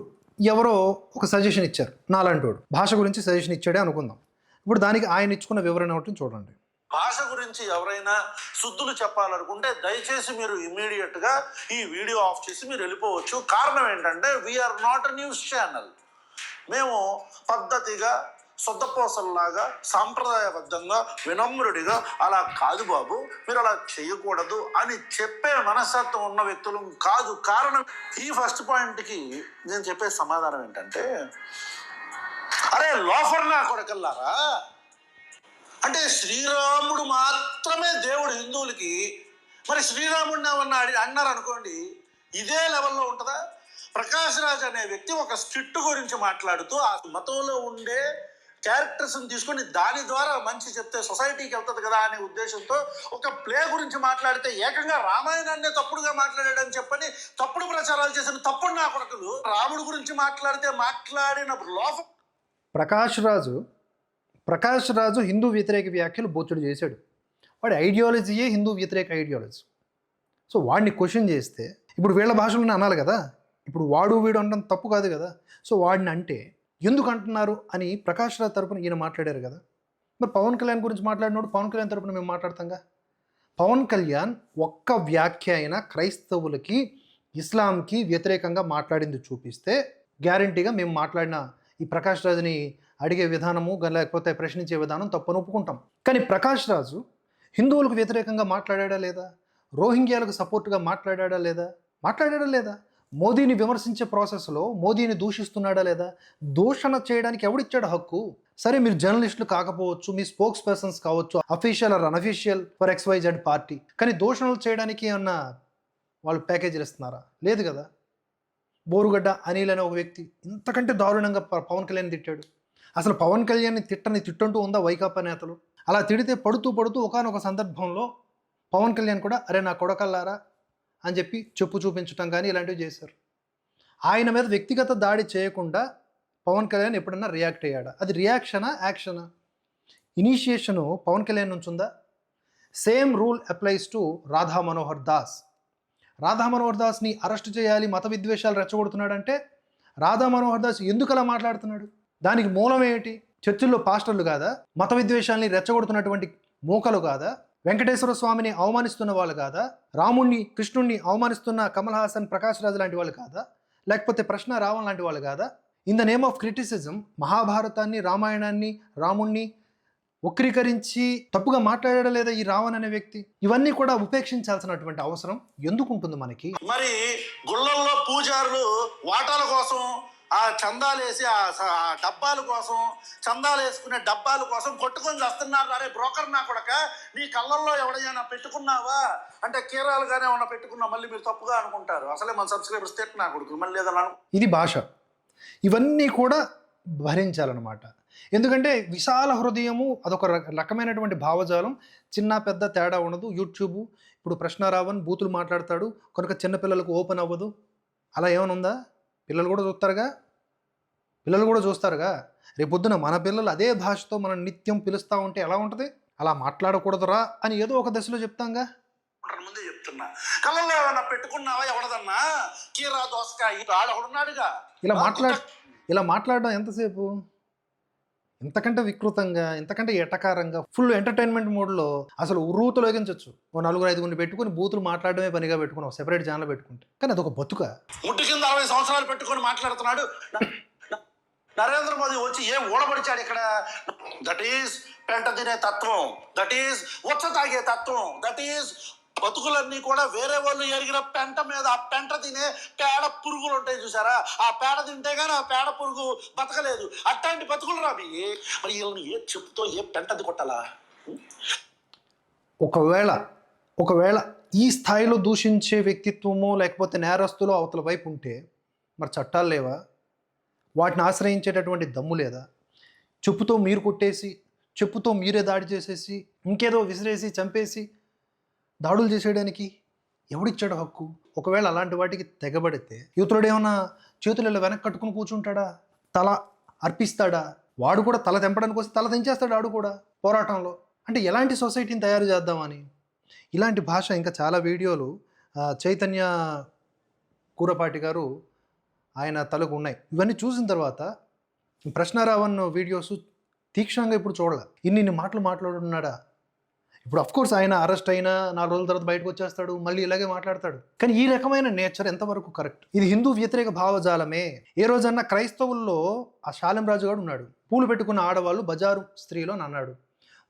A: ఎవరో ఒక సజెషన్ ఇచ్చారు, నాలంటోడు భాష గురించి సజెషన్ ఇచ్చాడే అనుకుందాం. ఇప్పుడు దానికి ఆయన ఇచ్చుకున్న వివరణ ఒకటి చూడండి.
E: భాష గురించి ఎవరైనా శుద్ధులు చెప్పాలనుకుంటే దయచేసి మీరు ఇమ్మీడియట్ గా ఈ వీడియో ఆఫ్ చేసి మీరు వెళ్ళిపోవచ్చు. కారణం ఏంటంటే we're not a news channel. మేము పద్ధతిగా సొద్దపోసల్లాగా సాంప్రదాయబద్ధంగా వినమ్రుడిగా అలా కాదు బాబు, మీరు అలా చేయకూడదు అని చెప్పే మనస్తత్వం ఉన్న వ్యక్తులు కాదు. కారణం ఈ ఫస్ట్ పాయింట్కి నేను చెప్పే సమాధానం ఏంటంటే, అరే లోఫర్ నా కొడకల్లారా, అంటే శ్రీరాముడు మాత్రమే దేవుడు హిందువులకి, మరి శ్రీరాముడిని ఏమన్నా అన్నారు అనుకోండి ఇదే లెవెల్లో ఉంటుందా? ప్రకాష్ రాజ్ అనే వ్యక్తి ఒక స్కిట్ గురించి మాట్లాడుతూ ఆ మతంలో ఉండే క్యారెక్టర్స్ని తీసుకొని దాని ద్వారా మంచి చెప్తే సొసైటీకి వెళ్తుంది కదా అనే ఉద్దేశంతో ఒక ప్లే గురించి మాట్లాడితే ఏకంగా రామాయణాన్నే తప్పుడుగా మాట్లాడాడని చెప్పని తప్పుడు ప్రచారాలు చేసిన తప్పుడు నా కొడుకులు. రాముడు గురించి మాట్లాడిన లోపం.
A: ప్రకాష్ రాజు హిందూ వ్యతిరేక వ్యాఖ్యలు బొచ్చుడు చేశాడు. వాడి ఐడియాలజీయే హిందూ వ్యతిరేక ఐడియాలజీ. సో వాడిని క్వశ్చన్ చేస్తే ఇప్పుడు వీళ్ళ భాషలోనే అనాలి కదా. ఇప్పుడు వాడు వీడు అనడం తప్పు కాదు కదా. సో వాడిని అంటే ఎందుకు అంటున్నారు అని ప్రకాష్ రాజ్ తరపున ఈయన మాట్లాడారు కదా. మరి పవన్ కళ్యాణ్ గురించి మాట్లాడినప్పుడు పవన్ కళ్యాణ్ తరపున మేము మాట్లాడతాంగా. పవన్ కళ్యాణ్ ఒక్క వ్యాఖ్య అయినా క్రైస్తవులకి ఇస్లాంకి వ్యతిరేకంగా మాట్లాడింది చూపిస్తే గ్యారంటీగా మేము మాట్లాడిన ఈ ప్రకాష్ రాజుని అడిగే విధానము లేకపోతే ప్రశ్నించే విధానం తప్పని ఒప్పుకుంటాం. కానీ ప్రకాష్ రాజు హిందువులకు వ్యతిరేకంగా మాట్లాడా లేదా? రోహింగ్యాలకు సపోర్ట్గా మాట్లాడా లేదా? మోదీని విమర్శించే ప్రాసెస్లో మోదీని దూషిస్తున్నాడా లేదా? దూషణ చేయడానికి ఎవడిచ్చాడు హక్కు? సరే మీరు జర్నలిస్టులు కాకపోవచ్చు, మీ స్పోక్స్ పర్సన్స్ కావచ్చు, official are unofficial for XYZ party, కానీ దూషణలు చేయడానికి ఏమన్నా వాళ్ళు ప్యాకేజీలు ఇస్తున్నారా? లేదు కదా. బోరుగడ్డ అనిల్ అనే ఒక వ్యక్తి ఇంతకంటే దారుణంగా పవన్ కళ్యాణ్ తిట్టాడు. అసలు పవన్ కళ్యాణ్ని తిట్టంటూ ఉందా వైకాపా నేతలు? అలా తిడితే పడుతూ ఒకానొక సందర్భంలో పవన్ కళ్యాణ్ కూడా అరే నా కొడకల్లారా అని చెప్పి చెప్పు చూపించటం కానీ ఇలాంటివి చేశారు. ఆయన మీద వ్యక్తిగత దాడి చేయకుండా పవన్ కళ్యాణ్ ఎప్పుడన్నా రియాక్ట్ అయ్యాడా? అది రియాక్షనా, యాక్షనా? ఇనిషియేషను పవన్ కళ్యాణ్ నుంచి ఉందా? Same rule applies to Radha Manohar దాస్ని అరెస్ట్ చేయాలి, మత విద్వేషాలు రెచ్చగొడుతున్నాడంటే రాధా మనోహర్ దాస్ ఎందుకు అలా మాట్లాడుతున్నాడు? దానికి మూలం ఏంటి? చర్చిల్లో పాస్టర్లు కాదా? మత విద్వేషాల్ని రెచ్చగొడుతున్నటువంటి మూకలు కాదా? వెంకటేశ్వర స్వామిని అవమానిస్తున్న వాళ్ళు కాదా? రాముణ్ణి కృష్ణుణ్ణి అవమానిస్తున్న కమల్ హాసన్, ప్రకాష్ రాజ్ లాంటి వాళ్ళు కాదా? లేకపోతే ప్రశ్న రావణ్ లాంటి వాళ్ళు కాదా? In the name of criticism మహాభారతాన్ని, రామాయణాన్ని, రాముణ్ణి వక్రీకరించి తప్పుగా మాట్లాడడం లేదా ఈ రావణ్ అనే వ్యక్తి? ఇవన్నీ కూడా ఉపేక్షించాల్సినటువంటి అవసరం ఎందుకు ఉంటుంది మనకి?
E: మరి గుళ్ళల్లో పూజారులు వాటాల కోసం ఆ చందాలేసి ఆ డబ్బాల కోసం, చందాలు వేసుకునే డబ్బాల కోసం కొట్టుకొని వస్తున్నారు. అరే బ్రోకర్ నా కొడక, నీ కళ్ళల్లో ఎవడైనా పెట్టుకున్నావా అంటే కీరాలుగానే ఏమన్నా పెట్టుకున్నా మళ్ళీ మీరు తప్పుగా అనుకుంటారు. అసలే మన సబ్స్క్రైబర్స్ తిట్టు నా కొడుకు మళ్ళీ ఏదన్నా
A: ఇది భాష. ఇవన్నీ కూడా భరించాలన్నమాట. ఎందుకంటే విశాల హృదయము అదొక రకమైనటువంటి భావజాలం. చిన్న పెద్ద తేడా ఉండదు. యూట్యూబ్ ఇప్పుడు ప్రశ్న రావణ్ బూతులు మాట్లాడతాడు కనుక చిన్నపిల్లలకు ఓపెన్ అవ్వదు. అలా ఏమైనా ఉందా? పిల్లలు కూడా చూస్తారుగా. రేపొద్దున మన పిల్లలు అదే భాషతో మనం నిత్యం పిలుస్తూ ఉంటే ఎలా ఉంటుంది? అలా మాట్లాడకూడదురా అని ఏదో ఒక దశలో చెప్తాంగా.
E: ముందే చెప్తున్నా, కళ్ళల్లో ఏమన్నా పెట్టుకున్నావా ఎవడదన్నా కీరా దోసకాయ ఆడొకడున్నాడుగా.
A: ఇలా మాట్లాడడం ఎంతసేపు? ఇంతకంటే వికృతంగా, ఇంతకంటే ఎటకారంగా, ఫుల్ ఎంటర్టైన్మెంట్ మోడ్లో అసలు ఉర్రూతలోగించవచ్చు. ఓ 4-5 పెట్టుకుని బూతులు మాట్లాడడమే పనిగా పెట్టుకుని ఒక సెపరేట్ ఛానల్ పెట్టుకుంటే. కానీ అదొక బతుక.
E: ముట్టు కింద 60 సంవత్సరాలు పెట్టుకొని మాట్లాడుతున్నాడు నరేంద్ర మోదీ వచ్చి ఏం ఊడబడిచాడు ఇక్కడ? దట్ ఈస్ పెంట తినే తత్వం, దట్ ఈస్ ఉచ్చ తాగే తత్వం, దట్ ఈస్ బతుకులన్నీ కూడా వేరే వాళ్ళు ఎరిగిన పెంట మీద ఆ పెంట తినే పేడ పురుగులు ఉంటాయి చూసారా? ఆ పేడ తింటే గానీ ఆ పేడ పురుగు బతకలేదు. అట్లాంటి బతుకులు రాబి. మరి వీళ్ళని ఏ చెప్పుతో ఏ పెంటది కొట్టాలా?
A: ఒకవేళ ఈ స్థాయిలో దూషించే వ్యక్తిత్వమో లేకపోతే నేరస్తులో అవతల వైపు ఉంటే మరి చట్టాలు లేవా? వాటిని ఆశ్రయించేటటువంటి దమ్ము లేదా? చెప్పుతో మీరు కొట్టేసి, చెప్పుతో మీరే దాడి చేసేసి, ఇంకేదో విసిరేసి చంపేసి దాడులు చేసేయడానికి ఎవడిచ్చాడు హక్కు? ఒకవేళ అలాంటి వాటికి తెగబడితే యువతుడు ఏమన్నా చేతులలో వెనక్కి కట్టుకుని కూర్చుంటాడా? తల అర్పిస్తాడా? వాడు కూడా తల తెంపడానికి వస్తే తల తెంచేస్తాడు వాడు కూడా పోరాటంలో. అంటే ఎలాంటి సొసైటీని తయారు చేద్దామని ఇలాంటి భాష. ఇంకా చాలా వీడియోలు చైతన్య కూరపాటి గారు ఆయన తలకు ఉన్నాయి. ఇవన్నీ చూసిన తర్వాత ప్రశ్న రావణ్ వీడియోస్ తీక్షణంగా ఇప్పుడు చూడాలి. ఇన్ని మాటలు మాట్లాడుతున్నాడా? ఇప్పుడు అఫ్కోర్స్ ఆయన అరెస్ట్ అయినా 4 రోజుల తర్వాత బయటకు వచ్చేస్తాడు, మళ్ళీ ఇలాగే మాట్లాడతాడు. కానీ ఈ రకమైన నేచర్ ఎంతవరకు కరెక్ట్? ఇది హిందూ వ్యతిరేక భావజాలమే. ఏ రోజన్నా క్రైస్తవుల్లో ఆ శాలెం రాజు గారు ఉన్నాడు, పూలు పెట్టుకున్న ఆడవాళ్ళు బజారు స్త్రీలో అని అన్నాడు.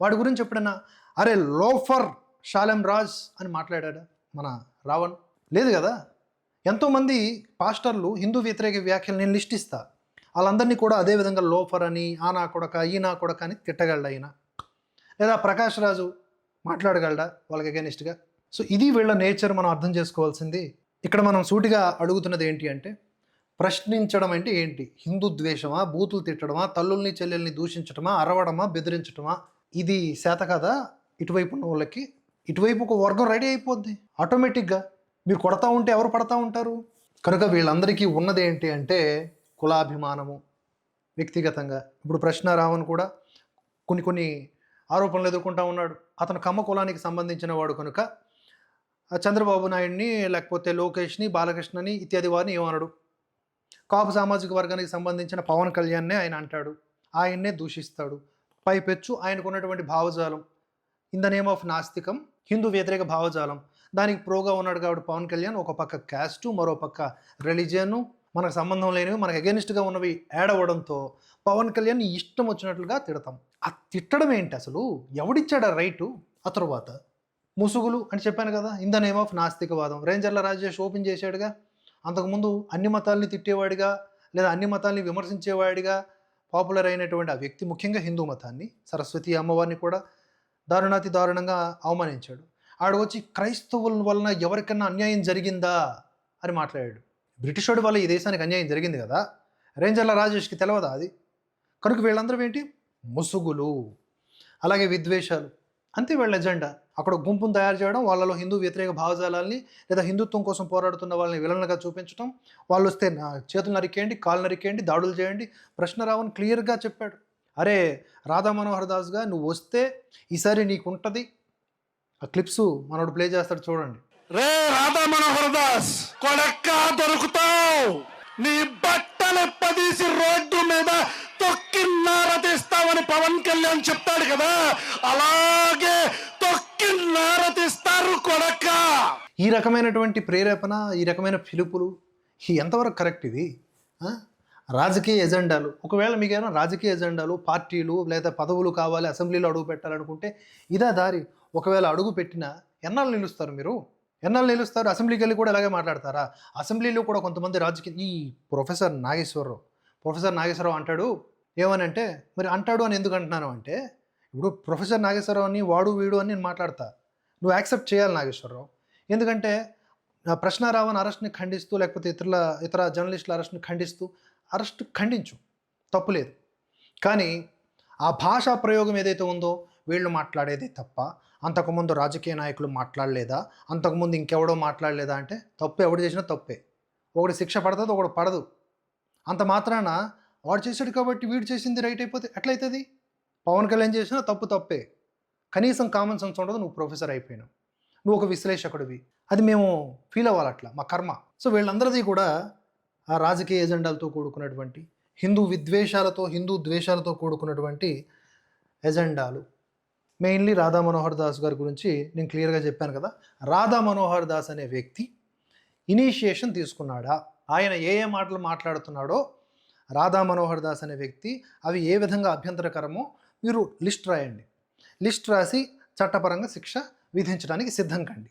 A: వాడి గురించి ఎప్పుడన్నా అరే లోఫర్ శాలెం రాజ్ అని మాట్లాడా మన రావణ్? లేదు కదా. ఎంతోమంది పాస్టర్లు హిందూ వ్యతిరేక వ్యాఖ్యలు నేను లిస్ట్ ఇస్తా, వాళ్ళందరినీ కూడా అదేవిధంగా లోఫర్ అని, ఆ నా కొడక, ఈ నా కొడక అని తిట్టగలడు ఆయన. లేదా ప్రకాష్ రాజు మాట్లాడగలడా వాళ్ళకి అగెనిస్ట్గా? సో ఇది వీళ్ళ నేచర్ మనం అర్థం చేసుకోవాల్సింది. ఇక్కడ మనం సూటిగా అడుగుతున్నది ఏంటి అంటే, ప్రశ్నించడం అంటే ఏంటి? హిందూ ద్వేషమా, బూతులు తిట్టడమా, తల్లుల్ని చెల్లెల్ని దూషించడమా, అరవడమా, బెదిరించడమా? ఇది శాత కదా ఇటువైపు ఉన్న వాళ్ళకి. ఇటువైపు ఒక వర్గం రెడీ అయిపోద్ది ఆటోమేటిక్గా. మీరు కొడతా ఉంటే ఎవరు పడతా ఉంటారు? కనుక వీళ్ళందరికీ ఉన్నది ఏంటి అంటే కులాభిమానము. వ్యక్తిగతంగా ఇప్పుడు ప్రశ్న రావణ్ కూడా కొన్ని ఆరోపణలు ఎదుర్కొంటూ ఉన్నాడు. అతను కమ్మ కులానికి సంబంధించిన వాడు కనుక చంద్రబాబు నాయుడిని లేకపోతే లోకేష్ని, బాలకృష్ణని ఇత్యాది వారిని ఏమన్నాడు? కాపు సామాజిక వర్గానికి సంబంధించిన పవన్ కళ్యాణ్నే ఆయన అంటాడు, ఆయన్నే దూషిస్తాడు. పైపెచ్చు ఆయనకు ఉన్నటువంటి భావజాలం ఇన్ ద నేమ్ ఆఫ్ నాస్తికం, హిందూ వ్యతిరేక భావజాలం, దానికి ప్రోగా ఉన్నాడు కాబట్టి పవన్ కళ్యాణ్ ఒక పక్క క్యాస్టు, మరో పక్క రిలీజియను, మనకు సంబంధం లేనివి, మనకు అగెనిస్ట్గా ఉన్నవి యాడ్ అవ్వడంతో పవన్ కళ్యాణ్ ఇష్టం వచ్చినట్లుగా తిడతాం. ఆ తిట్టడం ఏంటి అసలు? ఎవడిచ్చాడు ఆ రైటు? ఆ తర్వాత ముసుగులు అని చెప్పాను కదా, ఇన్ ద నేమ్ ఆఫ్ నాస్తికవాదం. రేంజర్ల రాజేష్ ఓపెన్ చేశాడుగా. అంతకుముందు అన్ని మతాల్ని తిట్టేవాడిగా లేదా అన్ని మతాల్ని విమర్శించేవాడిగా పాపులర్ అయినటువంటి ఆ వ్యక్తి ముఖ్యంగా హిందూ మతాన్ని, సరస్వతి అమ్మవారిని కూడా దారుణాతి దారుణంగా అవమానించాడు. ఆడు వచ్చి క్రైస్తవుల వలన ఎవరికన్నా అన్యాయం జరిగిందా అని మాట్లాడాడు. బ్రిటిష్ వాడి వల్ల ఈ దేశానికి అన్యాయం జరిగింది కదా, రేంజర్ల రాజేష్కి తెలియదా అది? కనుక వీళ్ళందరూ ఏంటి? ముసుగులు, అలాగే విద్వేషాలు, అంతే వీళ్ళ ఎజెండా. అక్కడ గుంపును తయారు చేయడం, వాళ్ళలో హిందూ వ్యతిరేక భావజాలాల్ని లేదా హిందుత్వం కోసం పోరాడుతున్న వాళ్ళని విలన్లుగా చూపించడం, వాళ్ళు వస్తే చేతులు నరికేయండి, కాళ్ళు నరికేయండి, దాడులు చేయండి. ప్రశ్నరావుని క్లియర్గా చెప్పాడు, అరే రాధా మనోహర్ దాస్గా నువ్వు వస్తే ఈసారి నీకు ఉంటుంది. ఆ క్లిప్స్ మనోడు ప్లే చేస్తాడు చూడండి.
F: రే రాధా మనోహర్ దాస్ కొడక్క దొరుకుతావు, నీ బట్టలు పదీసి రోడ్డు మీద తొక్కిన్నార తీస్తావని పవన్ కళ్యాణ్ చెప్తాడు కదా, అలాగే తొక్కిన్నార తీస్తారు కొడక్క.
A: ఈ రకమైనటువంటి ప్రేరేపణ, ఈ రకమైన పిలుపులు ఎంతవరకు కరెక్ట్? ఇది రాజకీయ ఎజెండాలు. ఒకవేళ మీకు ఏమైనా రాజకీయ ఎజెండాలు, పార్టీలు లేదా పదవులు కావాలి, అసెంబ్లీలో అడుగు పెట్టాలనుకుంటే ఇదే దారి. ఒకవేళ అడుగు పెట్టినా ఎన్నాళ్ళు నిలుస్తారు మీరు? ఎన్నాళ్ళు నిలుస్తారు? అసెంబ్లీకి వెళ్ళి కూడా ఇలాగే మాట్లాడతారా? అసెంబ్లీలో కూడా కొంతమంది రాజకీయ ఈ ప్రొఫెసర్ నాగేశ్వరరావు అంటాడు ఏమనంటే, మరి అంటాడు అని ఎందుకు అంటున్నాను అంటే, ఇప్పుడు ప్రొఫెసర్ నాగేశ్వరరావు అని వాడు వీడు అని నేను మాట్లాడతా, నువ్వు యాక్సెప్ట్ చేయాలి నాగేశ్వరరావు. ఎందుకంటే ప్రశ్నారావన్ అరెస్ట్ని ఖండిస్తూ లేకపోతే ఇతర జర్నలిస్టుల అరెస్ట్ని ఖండించు, తప్పులేదు. కానీ ఆ భాషా ప్రయోగం ఏదైతే ఉందో వీళ్ళు మాట్లాడేది తప్ప, అంతకుముందు రాజకీయ నాయకులు మాట్లాడలేదా, అంతకుముందు ఇంకెవడో మాట్లాడలేదా అంటే తప్పు. ఎవడు చేసినా తప్పే. ఒకటి శిక్ష పడుతుంది, ఒకటి పడదు. అంత మాత్రాన వాడు చేసాడు కాబట్టి వీడు చేసింది రైట్ అయిపోతే ఎట్లయితుంది? పవన్ కళ్యాణ్ చేసినా తప్పే. కనీసం కామన్ సెన్స్ ఉండదు. నువ్వు ప్రొఫెసర్ అయిపోయినావు, నువ్వు ఒక విశ్లేషకుడివి, అది మేము ఫీల్ అవ్వాలి, అట్లా మా కర్మ. సో వీళ్ళందరిది కూడా ఆ రాజకీయ ఎజెండాలతో కూడుకున్నటువంటి, హిందూ విద్వేషాలతో, హిందూ ద్వేషాలతో కూడుకున్నటువంటి ఎజెండాలు. మెయిన్లీ రాధా మనోహర్ దాస్ గారి గురించి నేను క్లియర్గా చెప్పాను కదా. రాధా మనోహర్ దాస్ అనే వ్యక్తి ఇనిషియేషన్ తీసుకున్నాడా? ఆయన ఏ మాటలు మాట్లాడుతున్నాడో రాధా మనోహర్ దాస్ అనే వ్యక్తి అవి ఏ విధంగా అభ్యంతరకరమో మీరు లిస్ట్ రాయండి. లిస్ట్ రాసి చట్టపరంగా శిక్ష విధించడానికి సిద్ధం కండి.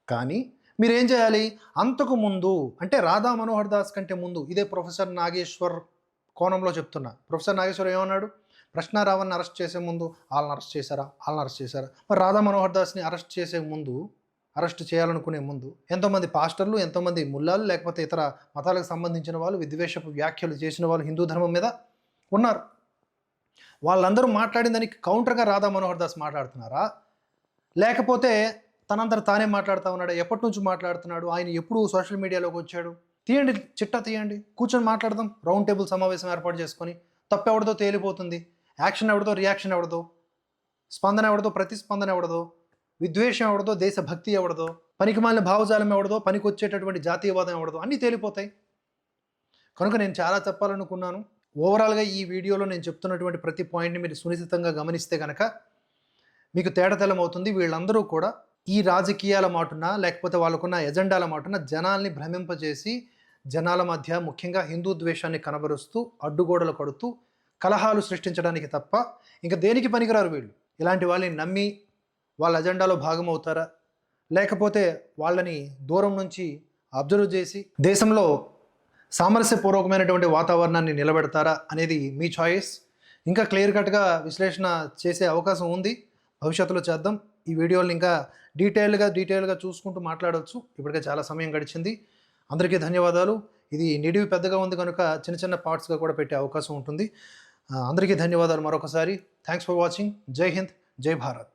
A: కానీ మీరేం చేయాలి? అంతకు ముందు, అంటే రాధా మనోహర్ దాస్ కంటే ముందు, ఇదే ప్రొఫెసర్ నాగేశ్వర్ కోణంలో చెప్తున్నా. ప్రొఫెసర్ నాగేశ్వర్ ఏమన్నాడు? ప్రశ్నారావన్ని అరెస్ట్ చేసే ముందు వాళ్ళని అరెస్ట్ చేశారా? మరి రాధా మనోహర్ దాస్ని అరెస్ట్ చేయాలనుకునే ముందు ఎంతోమంది పాస్టర్లు, ఎంతోమంది ముల్లాలు, లేకపోతే ఇతర మతాలకు సంబంధించిన వాళ్ళు విద్వేషపు వ్యాఖ్యలు చేసిన వాళ్ళు హిందూ ధర్మం మీద ఉన్నారు. వాళ్ళందరూ మాట్లాడిన దానికి కౌంటర్గా రాధా మనోహర్ దాస్ మాట్లాడుతున్నారా? లేకపోతే తనంతట తానే మాట్లాడుతూ ఉన్నాడు? ఎప్పటి నుంచి మాట్లాడుతున్నాడు? ఆయన ఎప్పుడు సోషల్ మీడియాలోకి వచ్చాడు? తీయండి, చిట్టా తీయండి, కూర్చొని మాట్లాడదాం. రౌండ్ టేబుల్ సమావేశం ఏర్పాటు చేసుకొని తప్పెవడదో తేలిపోతుంది. యాక్షన్ ఎవడదో, రియాక్షన్ ఎవడదో, స్పందన ఎవడదో, ప్రతిస్పందన ఎవడదో, విద్వేషం ఎవడదో, దేశభక్తి ఎవడదో, పనికిమాలిన భావజాలం ఎవడదో, పనికి వచ్చేటటువంటి జాతీయవాదం ఎవడదో, అన్నీ తేలిపోతాయి. కనుక నేను చాలా చెప్పాలనుకున్నాను. ఓవరాల్గా ఈ వీడియోలో నేను చెప్తున్నటువంటి ప్రతి పాయింట్ని మీరు సునిశ్చితంగా గమనిస్తే కనుక మీకు తేటతెల్లం అవుతుంది. వీళ్ళందరూ కూడా ఈ రాజకీయాల మాటున, లేకపోతే వాళ్ళకున్న ఎజెండాల మాటున జనాల్ని భ్రమింపజేసి, జనాల మధ్య ముఖ్యంగా హిందూ ద్వేషాన్ని కనబరుస్తూ, అడ్డుగోడలు కడుతూ, కలహాలు సృష్టించడానికి తప్ప ఇంకా దేనికి పనికిరారు వీళ్ళు. ఇలాంటి వాళ్ళని నమ్మి వాళ్ళ అజెండాలో భాగమవుతారా, లేకపోతే వాళ్ళని దూరం నుంచి అబ్జర్వ్ చేసి దేశంలో సామరస్యపూర్వకమైనటువంటి వాతావరణాన్ని నిలబెడతారా అనేది మీ చాయిస్. ఇంకా క్లియర్ కట్గా విశ్లేషణ చేసే అవకాశం ఉంది, భవిష్యత్తులో చేద్దాం. ఈ వీడియోని ఇంకా డీటెయిల్గా చూసుకుంటూ మాట్లాడవచ్చు. ఇప్పటికే చాలా సమయం గడిచింది. అందరికీ ధన్యవాదాలు. ఇది నిడివి పెద్దగా ఉంది కనుక చిన్న పార్ట్స్గా కూడా పెట్టే అవకాశం ఉంటుంది. అందరికీ ధన్యవాదాలు మరొకసారి. Thanks for watching. జై హింద్, జై భారత్.